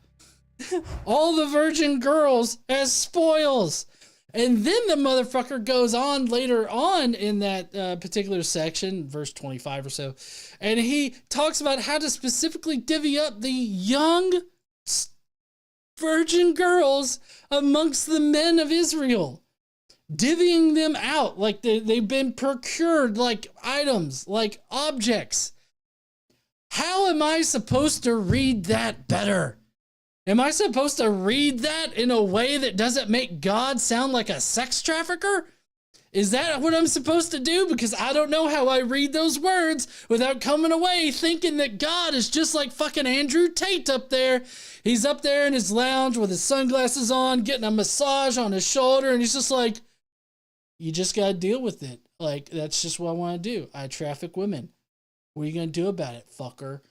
all the virgin girls as spoils. And then the motherfucker goes on later on in that particular section, verse 25 or so, and he talks about how to specifically divvy up the young virgin girls amongst the men of Israel. Divvying them out like they've been procured like items, like objects. How am I supposed to read that better? Am I supposed to read that in a way that doesn't make God sound like a sex trafficker? Is that what I'm supposed to do? Because I don't know how I read those words without coming away thinking that God is just like fucking Andrew Tate up there. He's up there in his lounge with his sunglasses on, getting a massage on his shoulder, and he's just like, you just got to deal with it. Like, that's just what I want to do. I traffic women. What are you going to do about it, fucker?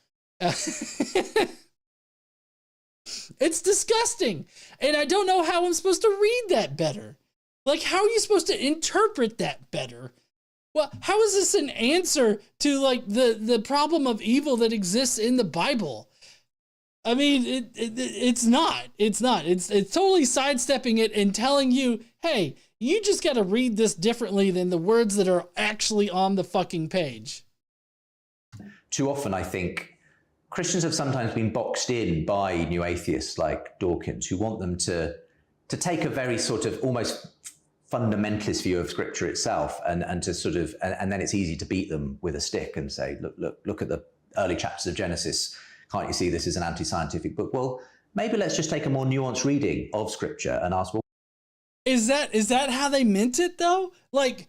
It's disgusting. And I don't know how I'm supposed to read that better. Like, how are you supposed to interpret that better? Well, how is this an answer to, like, the problem of evil that exists in the Bible? I mean, it's not. It's not. It's totally sidestepping it and telling you, hey, you just got to read this differently than the words that are actually on the fucking page. Too often, I think, Christians have sometimes been boxed in by new atheists like Dawkins, who want them to take a very sort of almost fundamentalist view of Scripture itself, and to sort of, and then it's easy to beat them with a stick and say, look at the early chapters of Genesis. Can't you see this is an anti-scientific book? Well, maybe let's just take a more nuanced reading of Scripture and ask, well, is that how they meant it though? Like,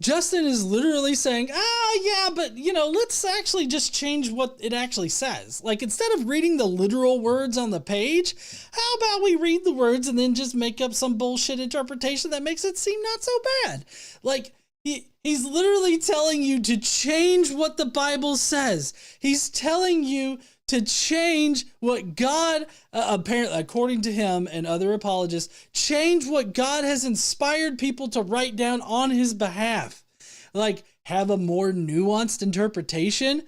Justin is literally saying, yeah, but you know, let's actually just change what it actually says. Like, instead of reading the literal words on the page, how about we read the words and then just make up some bullshit interpretation that makes it seem not so bad? Like, he's literally telling you to change what the Bible says. He's telling you to change what God, apparently, according to him and other apologists, change what God has inspired people to write down on his behalf. Like, have a more nuanced interpretation?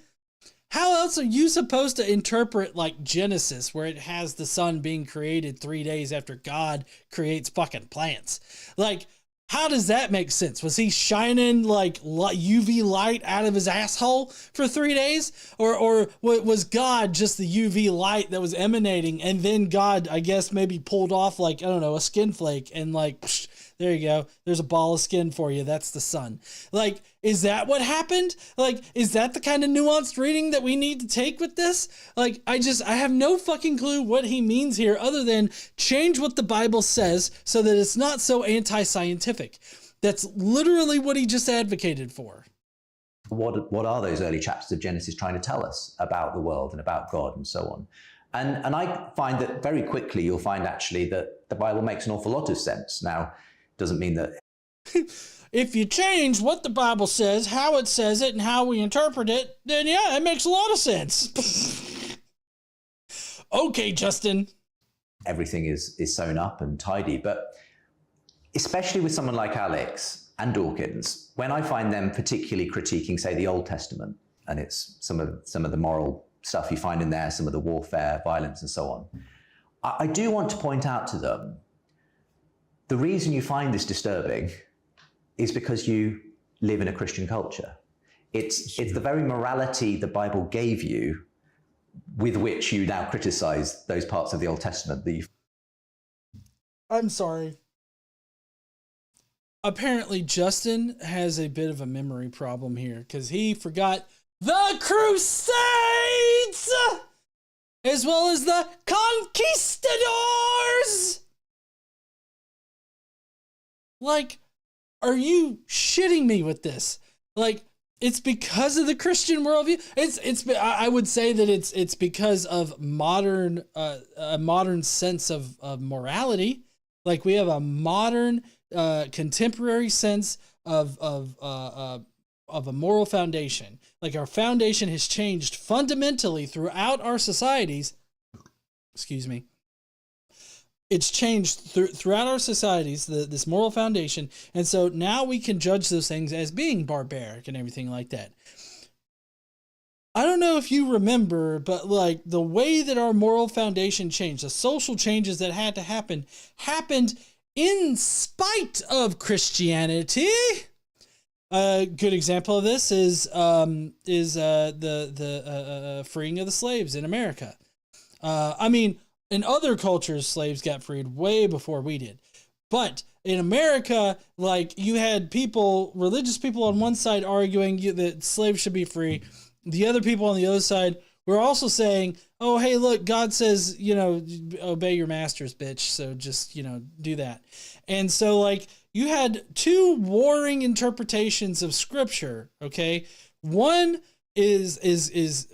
How else are you supposed to interpret, like, Genesis, where it has the sun being created 3 days after God creates fucking plants? Like, how does that make sense? Was he shining like UV light out of his asshole for 3 days? Or was God just the UV light that was emanating, and then God, I guess, maybe pulled off, like, I don't know, a skin flake and like, psh, there you go. There's a ball of skin for you. That's the sun. Like, is that what happened? Like, is that the kind of nuanced reading that we need to take with this? Like, I have no fucking clue what he means here other than change what the Bible says so that it's not so anti-scientific. That's literally what he just advocated for. What are those early chapters of Genesis trying to tell us about the world and about God and so on? And I find that very quickly you'll find actually that the Bible makes an awful lot of sense. Now, doesn't mean that if you change what the Bible says, how it says it, and how we interpret it, then yeah, it makes a lot of sense. Okay, Justin. Everything is sewn up and tidy, but especially with someone like Alex and Dawkins, when I find them particularly critiquing, say, the Old Testament, and it's some of the moral stuff you find in there, some of the warfare, violence, and so on, I do want to point out to them, the reason you find this disturbing is because you live in a Christian culture. It's the very morality the Bible gave you with which you now criticize those parts of the Old Testament that you... I'm sorry. Apparently, Justin has a bit of a memory problem here because he forgot the Crusades as well as the Conquistadors. Like, are you shitting me with this? Like, it's because of the Christian worldview. I would say that it's because of a modern sense of morality. Like, we have a modern contemporary sense of a moral foundation. Like, our foundation has changed fundamentally throughout our societies. Excuse me. It's changed throughout our societies, this moral foundation. And so now we can judge those things as being barbaric and everything like that. I don't know if you remember, but like the way that our moral foundation changed, the social changes that had to happen, happened in spite of Christianity. A good example of this is the freeing of the slaves in America. I mean, in other cultures, slaves got freed way before we did. But in America, like, you had people, religious people on one side arguing that slaves should be free. The other people on the other side were also saying, oh, hey, look, God says, obey your masters, bitch. So just, do that. And so, like, you had two warring interpretations of scripture, okay? One is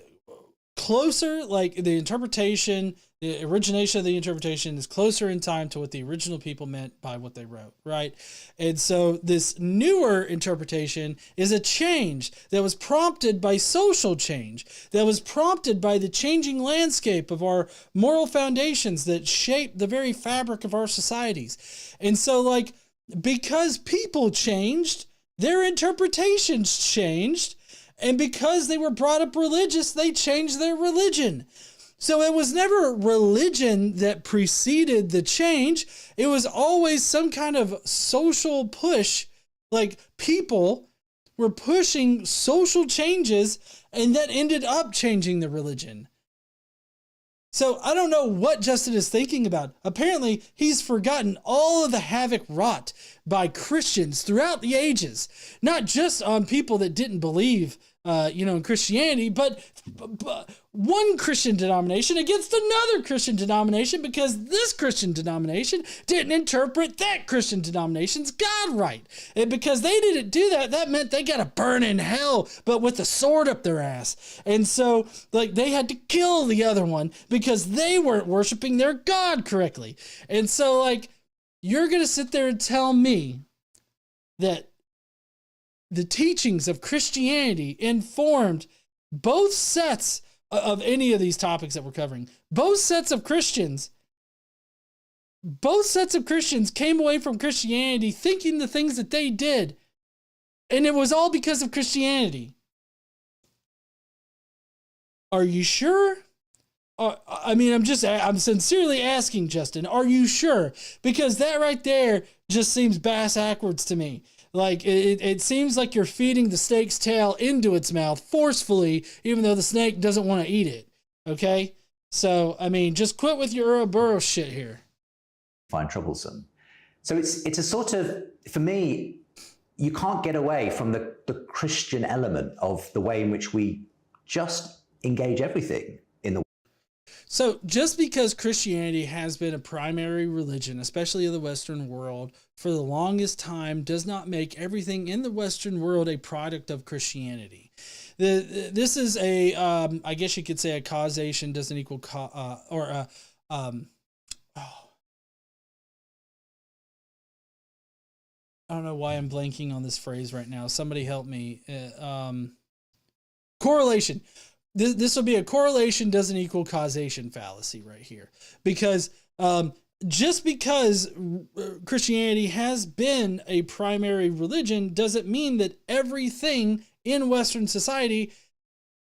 closer, like the origination of the interpretation is closer in time to what the original people meant by what they wrote, right? And so this newer interpretation is a change that was prompted by social change, that was prompted by the changing landscape of our moral foundations that shape the very fabric of our societies. And so, like, because people changed, their interpretations changed, and because they were brought up religious, they changed their religion. So it was never religion that preceded the change. It was always some kind of social push. Like, people were pushing social changes, and that ended up changing the religion. So I don't know what Justin is thinking about. Apparently, he's forgotten all of the havoc wrought by Christians throughout the ages, not just on people that didn't believe in Christianity, but one Christian denomination against another Christian denomination, because this Christian denomination didn't interpret that Christian denomination's God right. And because they didn't do that, that meant they got to burn in hell, but with a sword up their ass. And so, like, they had to kill the other one because they weren't worshiping their God correctly. And so, like, you're going to sit there and tell me that the teachings of Christianity informed both sets of any of these topics that we're covering. Both sets of Christians came away from Christianity thinking the things that they did, and it was all because of Christianity. Are you sure? I mean, I'm sincerely asking, Justin, are you sure? Because that right there just seems bass-ackwards to me. Like, it seems like you're feeding the snake's tail into its mouth forcefully, even though the snake doesn't want to eat it. Okay? So, I mean, just quit with your Ouroboros shit here. Find troublesome. So it's a sort of, for me, you can't get away from the Christian element of the way in which we just engage everything in the. So just because Christianity has been a primary religion, especially in the Western world, for the longest time, does not make everything in the Western world a product of Christianity. This is I guess you could say a causation doesn't equal I don't know why I'm blanking on this phrase right now. Somebody help me. Correlation. This will be a correlation doesn't equal causation fallacy right here. Because just because Christianity has been a primary religion doesn't mean that everything in Western society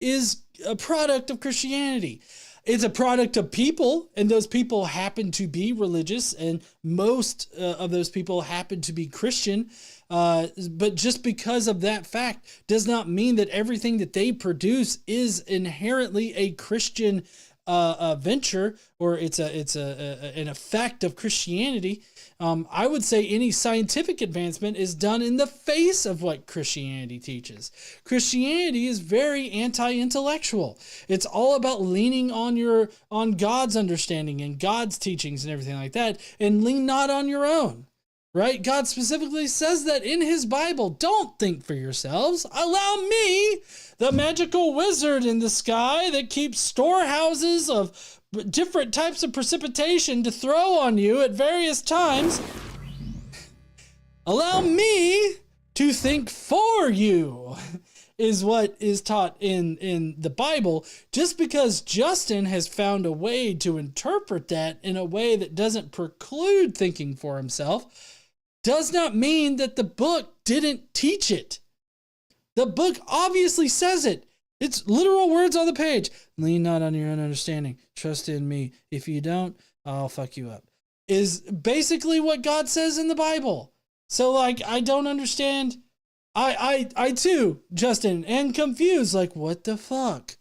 is a product of Christianity. It's a product of people, and those people happen to be religious, and most of those people happen to be Christian. But just because of that fact does not mean that everything that they produce is inherently a Christian venture, or it's an effect of Christianity. I would say any scientific advancement is done in the face of what Christianity teaches. Christianity is very anti-intellectual. It's all about leaning on God's understanding and God's teachings and everything like that, and lean not on your own. Right? God specifically says that in his Bible. Don't think for yourselves. Allow me, the magical wizard in the sky that keeps storehouses of different types of precipitation to throw on you at various times. Allow me to think for you is what is taught in the Bible. Just because Justin has found a way to interpret that in a way that doesn't preclude thinking for himself does not mean that the book didn't teach it. The book obviously says it. It's literal words on the page. Lean not on your own understanding. Trust in me. If you don't, I'll fuck you up. Is basically what God says in the Bible. So, like, I don't understand. I too, Justin, am confused. Like, what the fuck?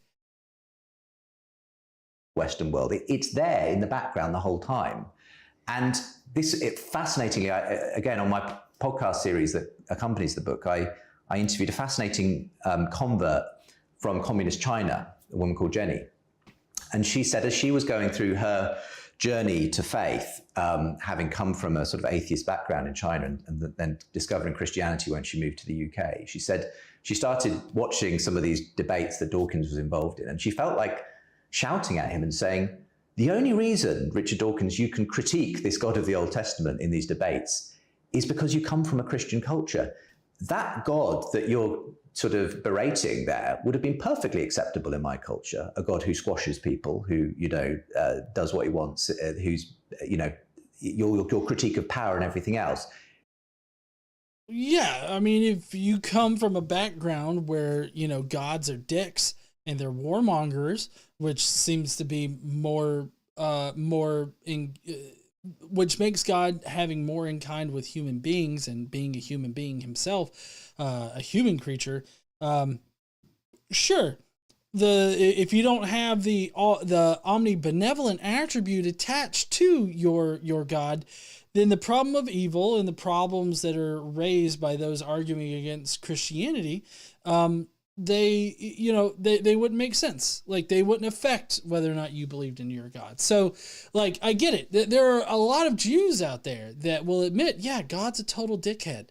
Western world. It's there in the background the whole time. And fascinatingly, again, on my podcast series that accompanies the book, I interviewed a fascinating convert from communist China, a woman called Jenny. And she said, as she was going through her journey to faith, having come from a sort of atheist background in China and then discovering Christianity when she moved to the UK, she said she started watching some of these debates that Dawkins was involved in, and she felt like shouting at him and saying, the only reason, Richard Dawkins, you can critique this God of the Old Testament in these debates is because you come from a Christian culture. That God that you're sort of berating there would have been perfectly acceptable in my culture. A God who squashes people, who, does what he wants, who's, your critique of power and everything else. Yeah, I mean, if you come from a background where, gods are dicks and they're warmongers, which seems to be which makes God having more in kind with human beings and being a human being himself, a human creature. Sure, if you don't have the omnibenevolent attribute attached to your God, then the problem of evil and the problems that are raised by those arguing against Christianity, they wouldn't make sense. Like, they wouldn't affect whether or not you believed in your God. So, like, I get it. There are a lot of Jews out there that will admit, yeah, God's a total dickhead.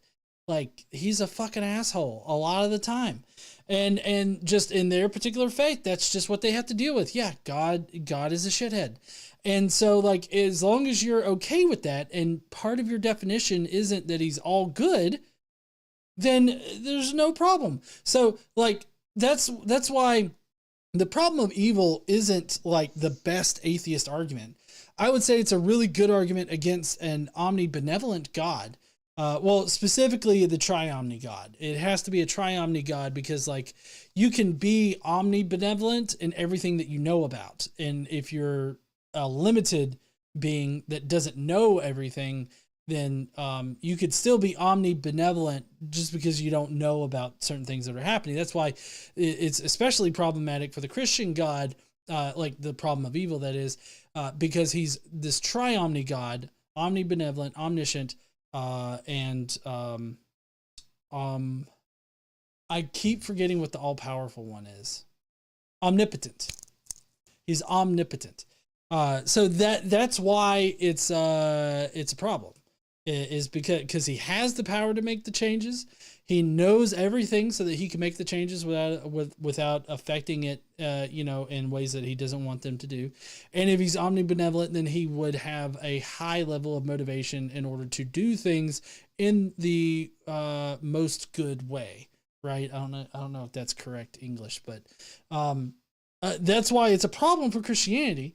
Like, he's a fucking asshole a lot of the time. And just in their particular faith, that's just what they have to deal with. Yeah, God is a shithead. And so, like, as long as you're okay with that, and part of your definition isn't that he's all good, then there's no problem. So, like, that's why the problem of evil isn't like the best atheist argument. I would say it's a really good argument against an omnibenevolent God. Well, specifically the triomni God. It has to be a triomni God because like you can be omnibenevolent in everything that you know about. And if you're a limited being that doesn't know everything, then you could still be omnibenevolent just because you don't know about certain things that are happening. That's why it's especially problematic for the Christian God, like the problem of evil, that is, because he's this triomni God, omnibenevolent, omniscient, and I keep forgetting what the all-powerful one is. Omnipotent. He's omnipotent. So that's why it's a problem, is because he has the power to make the changes. He knows everything so that he can make the changes without affecting it, in ways that he doesn't want them to do. And if he's omnibenevolent, then he would have a high level of motivation in order to do things in the most good way, right? I don't know if that's correct English, but that's why it's a problem for Christianity.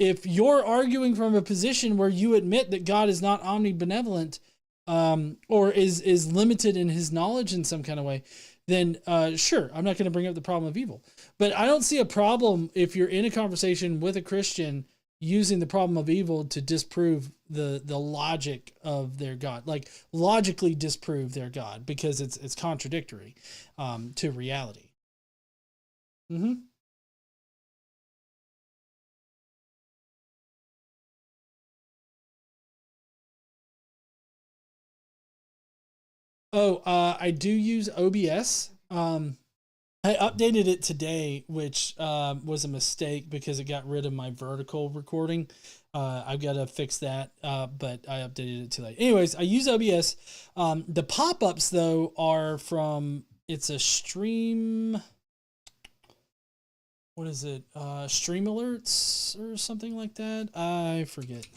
If you're arguing from a position where you admit that God is not omnibenevolent, or is limited in his knowledge in some kind of way, then sure, I'm not going to bring up the problem of evil. But I don't see a problem if you're in a conversation with a Christian using the problem of evil to disprove the logic of their God, like logically disprove their God, because it's contradictory to reality. Mm-hmm. Oh, I do use OBS. I updated it today, which was a mistake because it got rid of my vertical recording. I've got to fix that, but I updated it too late. Anyways, I use OBS. The pop-ups, though, are from, it's a stream, what is it? Stream alerts or something like that? I forget.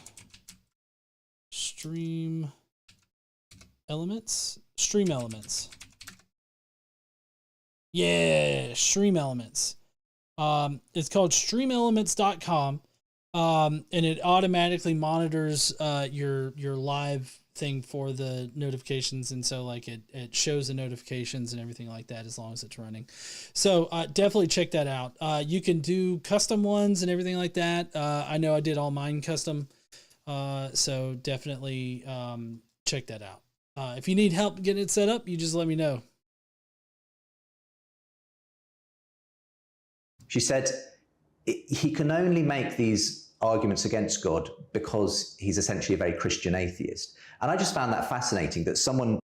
Stream elements? Stream elements. Yeah, Stream Elements. It's called streamelements.com. And it automatically monitors your live thing for the notifications, and so like it shows the notifications and everything like that as long as it's running. So definitely check that out. You can do custom ones and everything like that. I know I did all mine custom. So definitely check that out. If you need help getting it set up, you just let me know. She said he can only make these arguments against God because he's essentially a very Christian atheist. And I just found that fascinating that someone...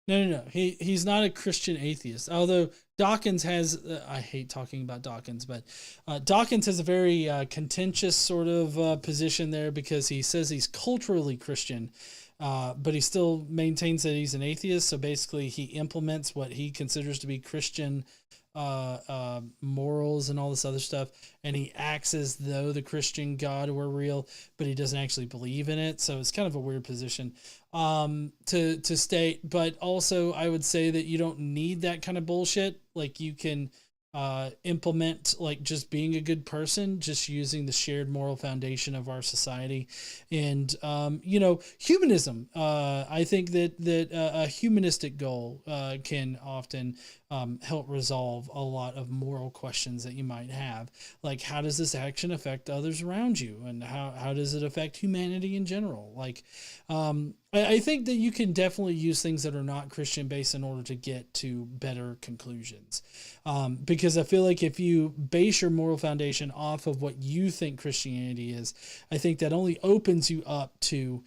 No. He's not a Christian atheist. Although Dawkins has, I hate talking about Dawkins, but Dawkins has a very contentious sort of position there because he says he's culturally Christian. But he still maintains that he's an atheist. So basically he implements what he considers to be Christian morals and all this other stuff. And he acts as though the Christian God were real, but he doesn't actually believe in it. So it's kind of a weird position to state. But also I would say that you don't need that kind of bullshit. Like you can implement like just being a good person, just using the shared moral foundation of our society. And humanism, I think that a humanistic goal can often help resolve a lot of moral questions that you might have, like how does this action affect others around you, and how does it affect humanity in general. Like I think that you can definitely use things that are not Christian based in order to get to better conclusions. Because I feel like if you base your moral foundation off of what you think Christianity is, I think that only opens you up to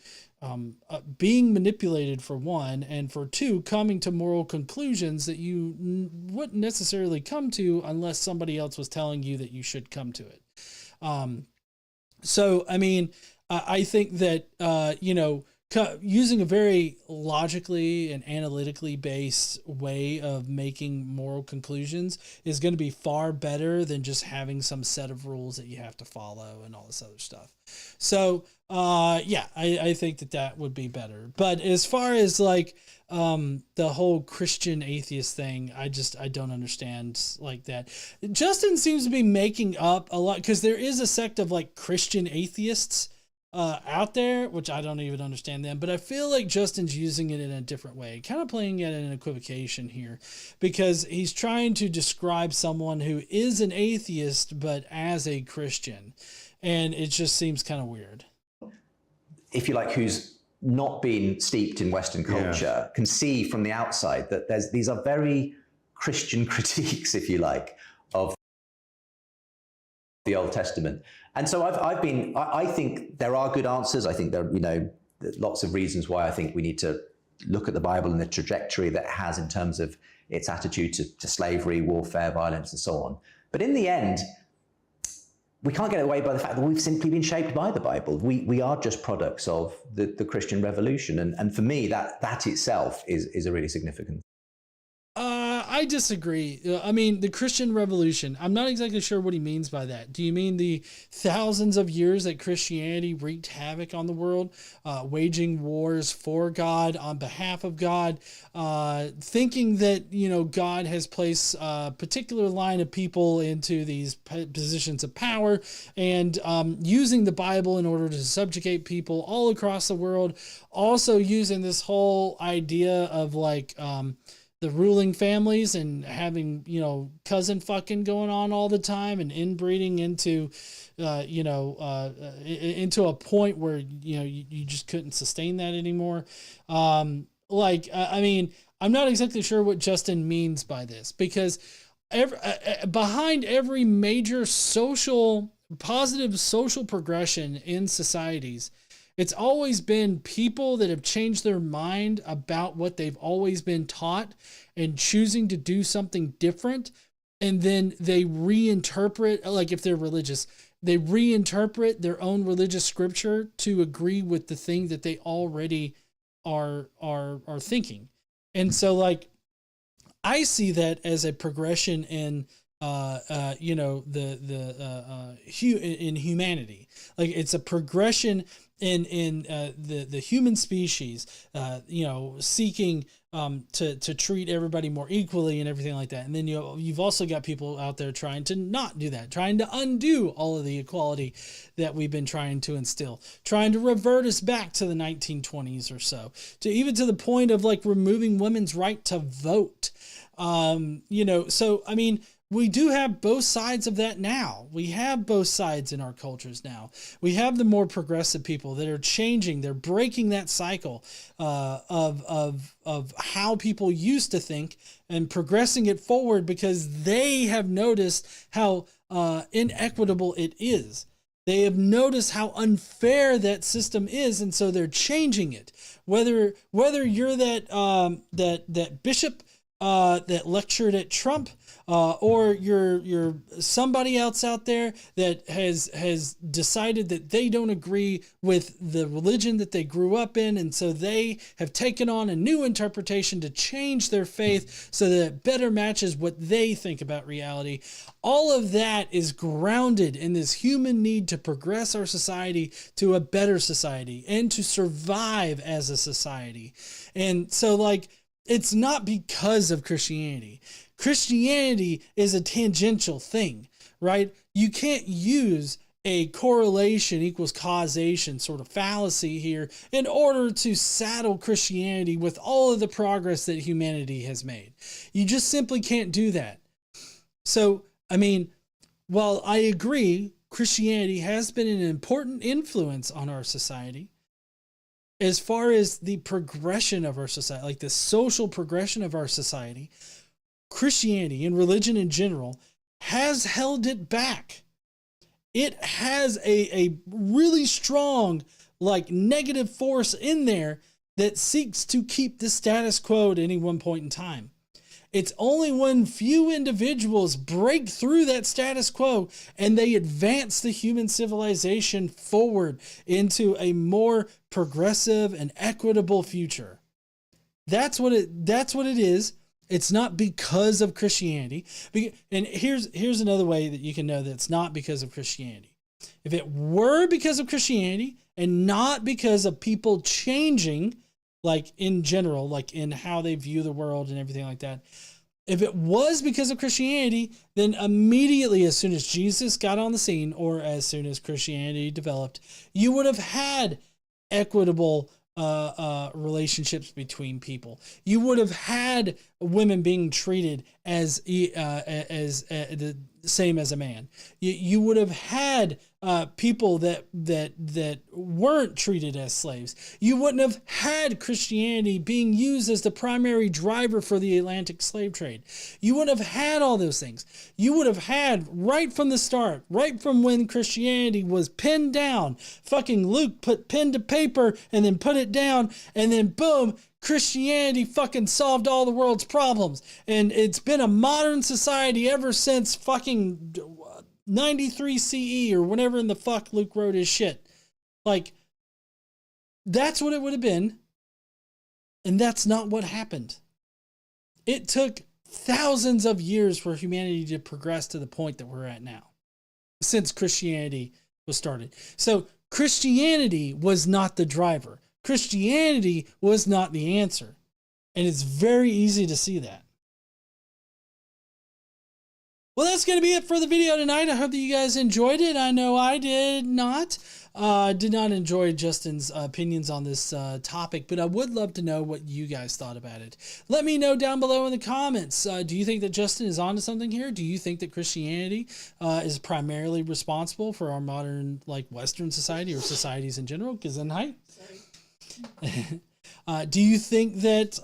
being manipulated, for one, and for two, coming to moral conclusions that you wouldn't necessarily come to unless somebody else was telling you that you should come to it. So, I mean, I think that, using a very logically and analytically based way of making moral conclusions is going to be far better than just having some set of rules that you have to follow and all this other stuff. So, yeah, I think that would be better. But as far as like, the whole Christian atheist thing, I don't understand like that. Justin seems to be making up a lot, because there is a sect of like Christian atheists out there, which I don't even understand them, but I feel like Justin's using it in a different way, kind of playing it in an equivocation here, because he's trying to describe someone who is an atheist, but as a Christian. And it just seems kind of weird. If you like, who's not been steeped in Western culture, can see from the outside that these are very Christian critiques, if you like, of the Old Testament. And so I think there are good answers. I think there are, lots of reasons why I think we need to look at the Bible and the trajectory that it has in terms of its attitude to slavery, warfare, violence, and so on. But in the end, we can't get away by the fact that we've simply been shaped by the Bible. We are just products of the Christian Revolution. And for me, that itself is a really significant. I disagree. I mean, the Christian Revolution, I'm not exactly sure what he means by that. Do you mean the thousands of years that Christianity wreaked havoc on the world, waging wars for God, on behalf of God, thinking that, God has placed a particular line of people into these positions of power, and using the Bible in order to subjugate people all across the world, also using this whole idea of like, the ruling families and having, cousin fucking going on all the time and inbreeding into, into a point where, you just couldn't sustain that anymore. I mean, I'm not exactly sure what Justin means by this, because behind every major positive social progression in societies, it's always been people that have changed their mind about what they've always been taught and choosing to do something different. And then they reinterpret, like if they're religious, they reinterpret their own religious scripture to agree with the thing that they already are thinking. And so like, I see that as a progression in in humanity. Like it's a progression in the human species, seeking to treat everybody more equally and everything like that. And then you've also got people out there trying to not do that, trying to undo all of the equality that we've been trying to instill, trying to revert us back to the 1920s or so, to even to the point of like removing women's right to vote. So I mean, we do have both sides of that now. We have both sides in our cultures now. We have the more progressive people that are changing. They're breaking that cycle of how people used to think and progressing it forward, because they have noticed how inequitable it is. They have noticed how unfair that system is, and so they're changing it. Whether you're that bishop that lectured at Trump, or you're somebody else out there that has decided that they don't agree with the religion that they grew up in, and so they have taken on a new interpretation to change their faith so that it better matches what they think about reality. All of that is grounded in this human need to progress our society to a better society and to survive as a society. And so like, it's not because of Christianity. Christianity is a tangential thing, right? You can't use a correlation equals causation sort of fallacy here in order to saddle Christianity with all of the progress that humanity has made. You just simply can't do that. So, I mean, while I agree Christianity has been an important influence on our society, as far as the progression of our society, like the social progression of our society, Christianity and religion in general has held it back. It has a really strong, like, negative force in there that seeks to keep the status quo at any one point in time. It's only when few individuals break through that status quo and they advance the human civilization forward into a more progressive and equitable future. That's what it is. It's not because of Christianity. And here's another way that you can know that it's not because of Christianity. If it were because of Christianity and not because of people changing, like in general, like in how they view the world and everything like that, if it was because of Christianity, then immediately as soon as Jesus got on the scene, or as soon as Christianity developed, you would have had equitable relationships between people. You would have had women being treated as the same as a man. You would have had people that weren't treated as slaves. You wouldn't have had Christianity being used as the primary driver for the Atlantic slave trade. You wouldn't have had all those things. You would have had, right from the start, right from when Christianity was pinned down, fucking Luke put pen to paper and then put it down, and then boom, Christianity fucking solved all the world's problems. And it's been a modern society ever since fucking 93 CE or whenever in the fuck Luke wrote his shit. Like, that's what it would have been. And that's not what happened. It took thousands of years for humanity to progress to the point that we're at now, since Christianity was started. So Christianity was not the driver. Christianity was not the answer. And it's very easy to see that. Well, that's going to be it for the video tonight. I hope that you guys enjoyed it. I know I did not. Did not enjoy Justin's opinions on this topic, but I would love to know what you guys thought about it. Let me know down below in the comments. Do you think that Justin is onto something here? Do you think that Christianity is primarily responsible for our modern, like, Western society or societies in general? Gesundheit. Do you think that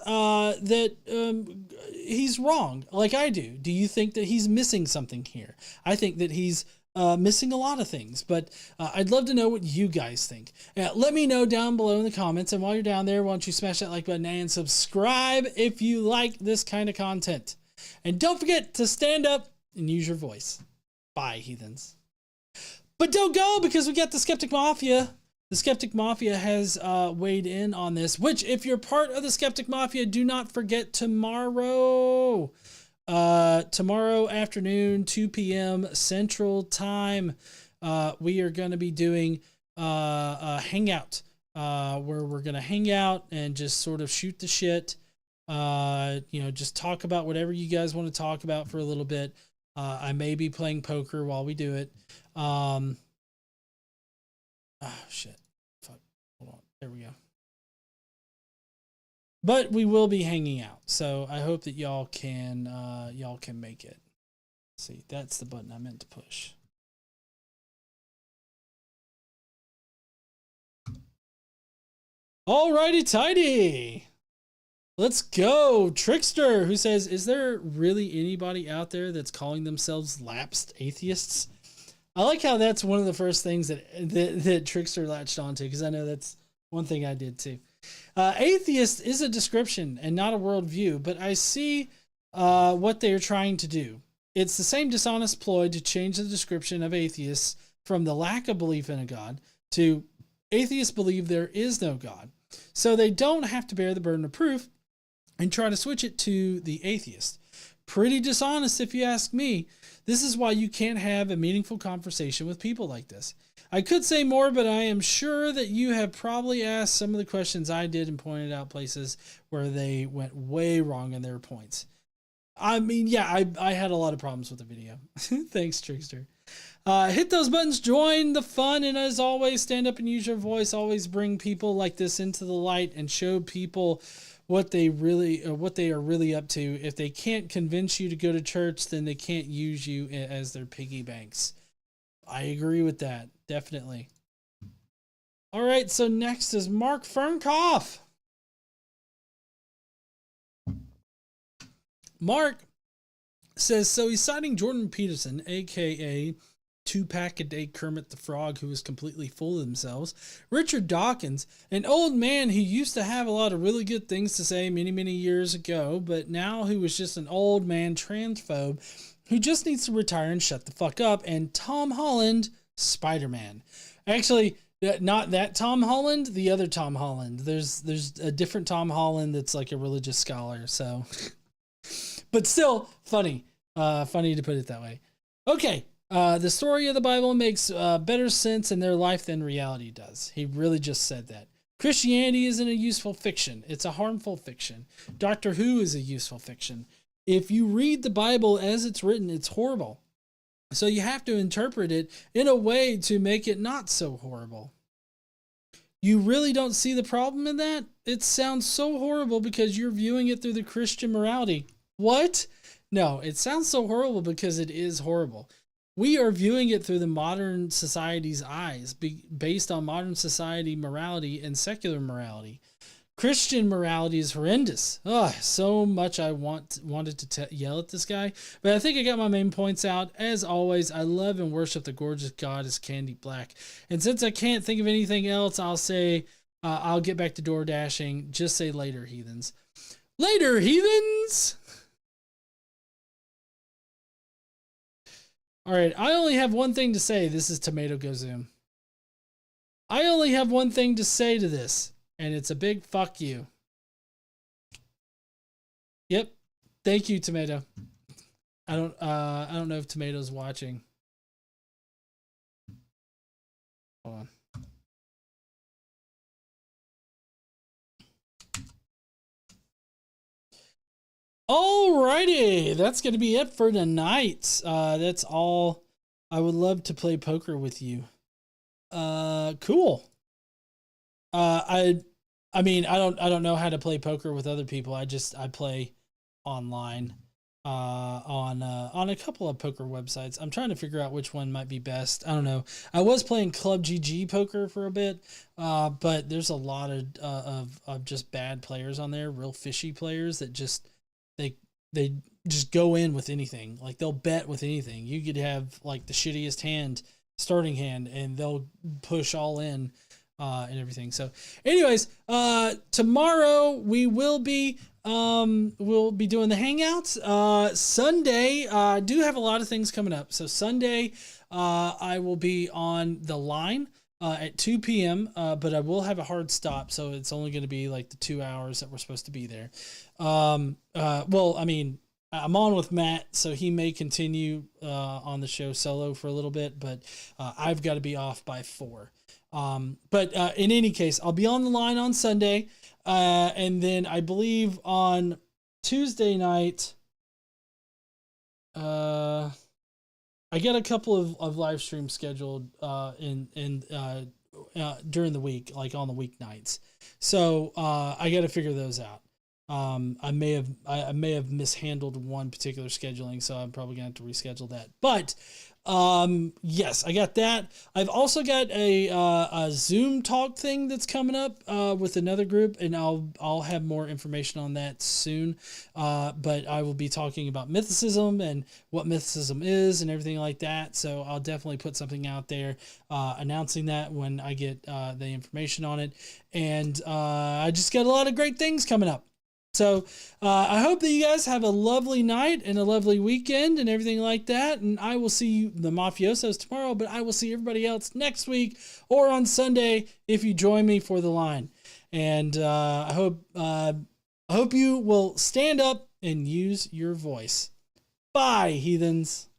he's wrong, like I do? Do you think that he's missing something here? I think that he's missing a lot of things, but I'd love to know what you guys think. Let me know down below in the comments, and while you're down there, why don't you smash that like button and subscribe if you like this kind of content. And don't forget to stand up and use your voice. Bye, heathens. But don't go, because we got the Skeptic Mafia. The Skeptic Mafia has weighed in on this, which, if you're part of the Skeptic Mafia, do not forget tomorrow. Tomorrow afternoon, 2 p.m. Central Time, we are going to be doing a hangout where we're going to hang out and just sort of shoot the shit. Just talk about whatever you guys want to talk about for a little bit. I may be playing poker while we do it. Oh, shit. Fuck. Hold on. There we go. But we will be hanging out. So I hope that y'all can make it. See, that's the button I meant to push. Alrighty tighty. Let's go. Trickster, who says, is there really anybody out there that's calling themselves lapsed atheists? I like how that's one of the first things that Trickster latched onto, because I know that's one thing I did too. Atheist is a description and not a worldview, but I see what they are trying to do. It's the same dishonest ploy to change the description of atheists from the lack of belief in a God to atheists believe there is no God. So they don't have to bear the burden of proof and try to switch it to the atheist. Pretty dishonest if you ask me. This is why you can't have a meaningful conversation with people like this. I could say more, but I am sure that you have probably asked some of the questions I did and pointed out places where they went way wrong in their points. I mean, yeah, I had a lot of problems with the video. Thanks, Trickster. Hit those buttons, join the fun, and as always, stand up and use your voice. Always bring people like this into the light and show people what they are really up to. If they can't convince you to go to church, then they can't use you as their piggy banks. I agree with that, definitely. All right, so next is Mark Fernkoff. Mark says, so he's citing Jordan Peterson, aka 2-pack-a-day Kermit the Frog who was completely full of themselves. Richard Dawkins, an old man who used to have a lot of really good things to say many, many years ago, but now who was just an old man transphobe who just needs to retire and shut the fuck up. And Tom Holland, Spider-Man. Actually, not that Tom Holland, the other Tom Holland. There's a different Tom Holland that's like a religious scholar, so... But still, funny. Funny to put it that way. Okay, the story of the Bible makes better sense in their life than reality does. He really just said that. Christianity isn't a useful fiction. It's a harmful fiction. Doctor Who is a useful fiction. If you read the Bible as it's written, it's horrible. So you have to interpret it in a way to make it not so horrible. You really don't see the problem in that? It sounds so horrible because you're viewing it through the Christian morality. What? No, it sounds so horrible because it is horrible. We are viewing it through the modern society's eyes, based on modern society morality and secular morality. Christian morality is horrendous. Oh, so much I wanted to yell at this guy, but I think I got my main points out. As always, I love and worship the gorgeous goddess Candy Black. And since I can't think of anything else, I'll say I'll get back to door dashing. Just say later, heathens. Later, heathens! All right, I only have one thing to say. This is Tomato Go Zoom. I only have one thing to say to this, and it's a big fuck you. Yep. Thank you, Tomato. I don't know if Tomato's watching. Hold on. Alrighty, that's going to be it for tonight. That's all. I would love to play poker with you. Cool. I mean, I don't know how to play poker with other people. I play online, on a couple of poker websites. I'm trying to figure out which one might be best. I don't know. I was playing Club GG poker for a bit, but there's a lot of just bad players on there, real fishy players that just, they just go in with anything. Like they'll bet with anything. You could have like the shittiest starting hand, and they'll push all in and everything. So anyways, tomorrow we will be we'll be doing the hangouts. Sunday, I do have a lot of things coming up. So Sunday, I will be on the line at 2 p.m. But I will have a hard stop, so it's only going to be like the 2 hours that we're supposed to be there. Well, I mean, I'm on with Matt, so he may continue on the show solo for a little bit, but I've got to be off by 4. But in any case, I'll be on the line on Sunday, and then I believe on Tuesday night, I get a couple of live streams scheduled during the week, like on the weeknights. So I got to figure those out. I may have mishandled one particular scheduling, so I'm probably gonna have to reschedule that. But yes, I got that. I've also got a Zoom talk thing that's coming up with another group, and I'll have more information on that soon. But I will be talking about mythicism and what mythicism is and everything like that. So I'll definitely put something out there announcing that when I get the information on it. And I just got a lot of great things coming up. So I hope that you guys have a lovely night and a lovely weekend and everything like that. And I will see you, the Mafiosos, tomorrow, but I will see everybody else next week or on Sunday if you join me for the line. And I hope you will stand up and use your voice. Bye, heathens.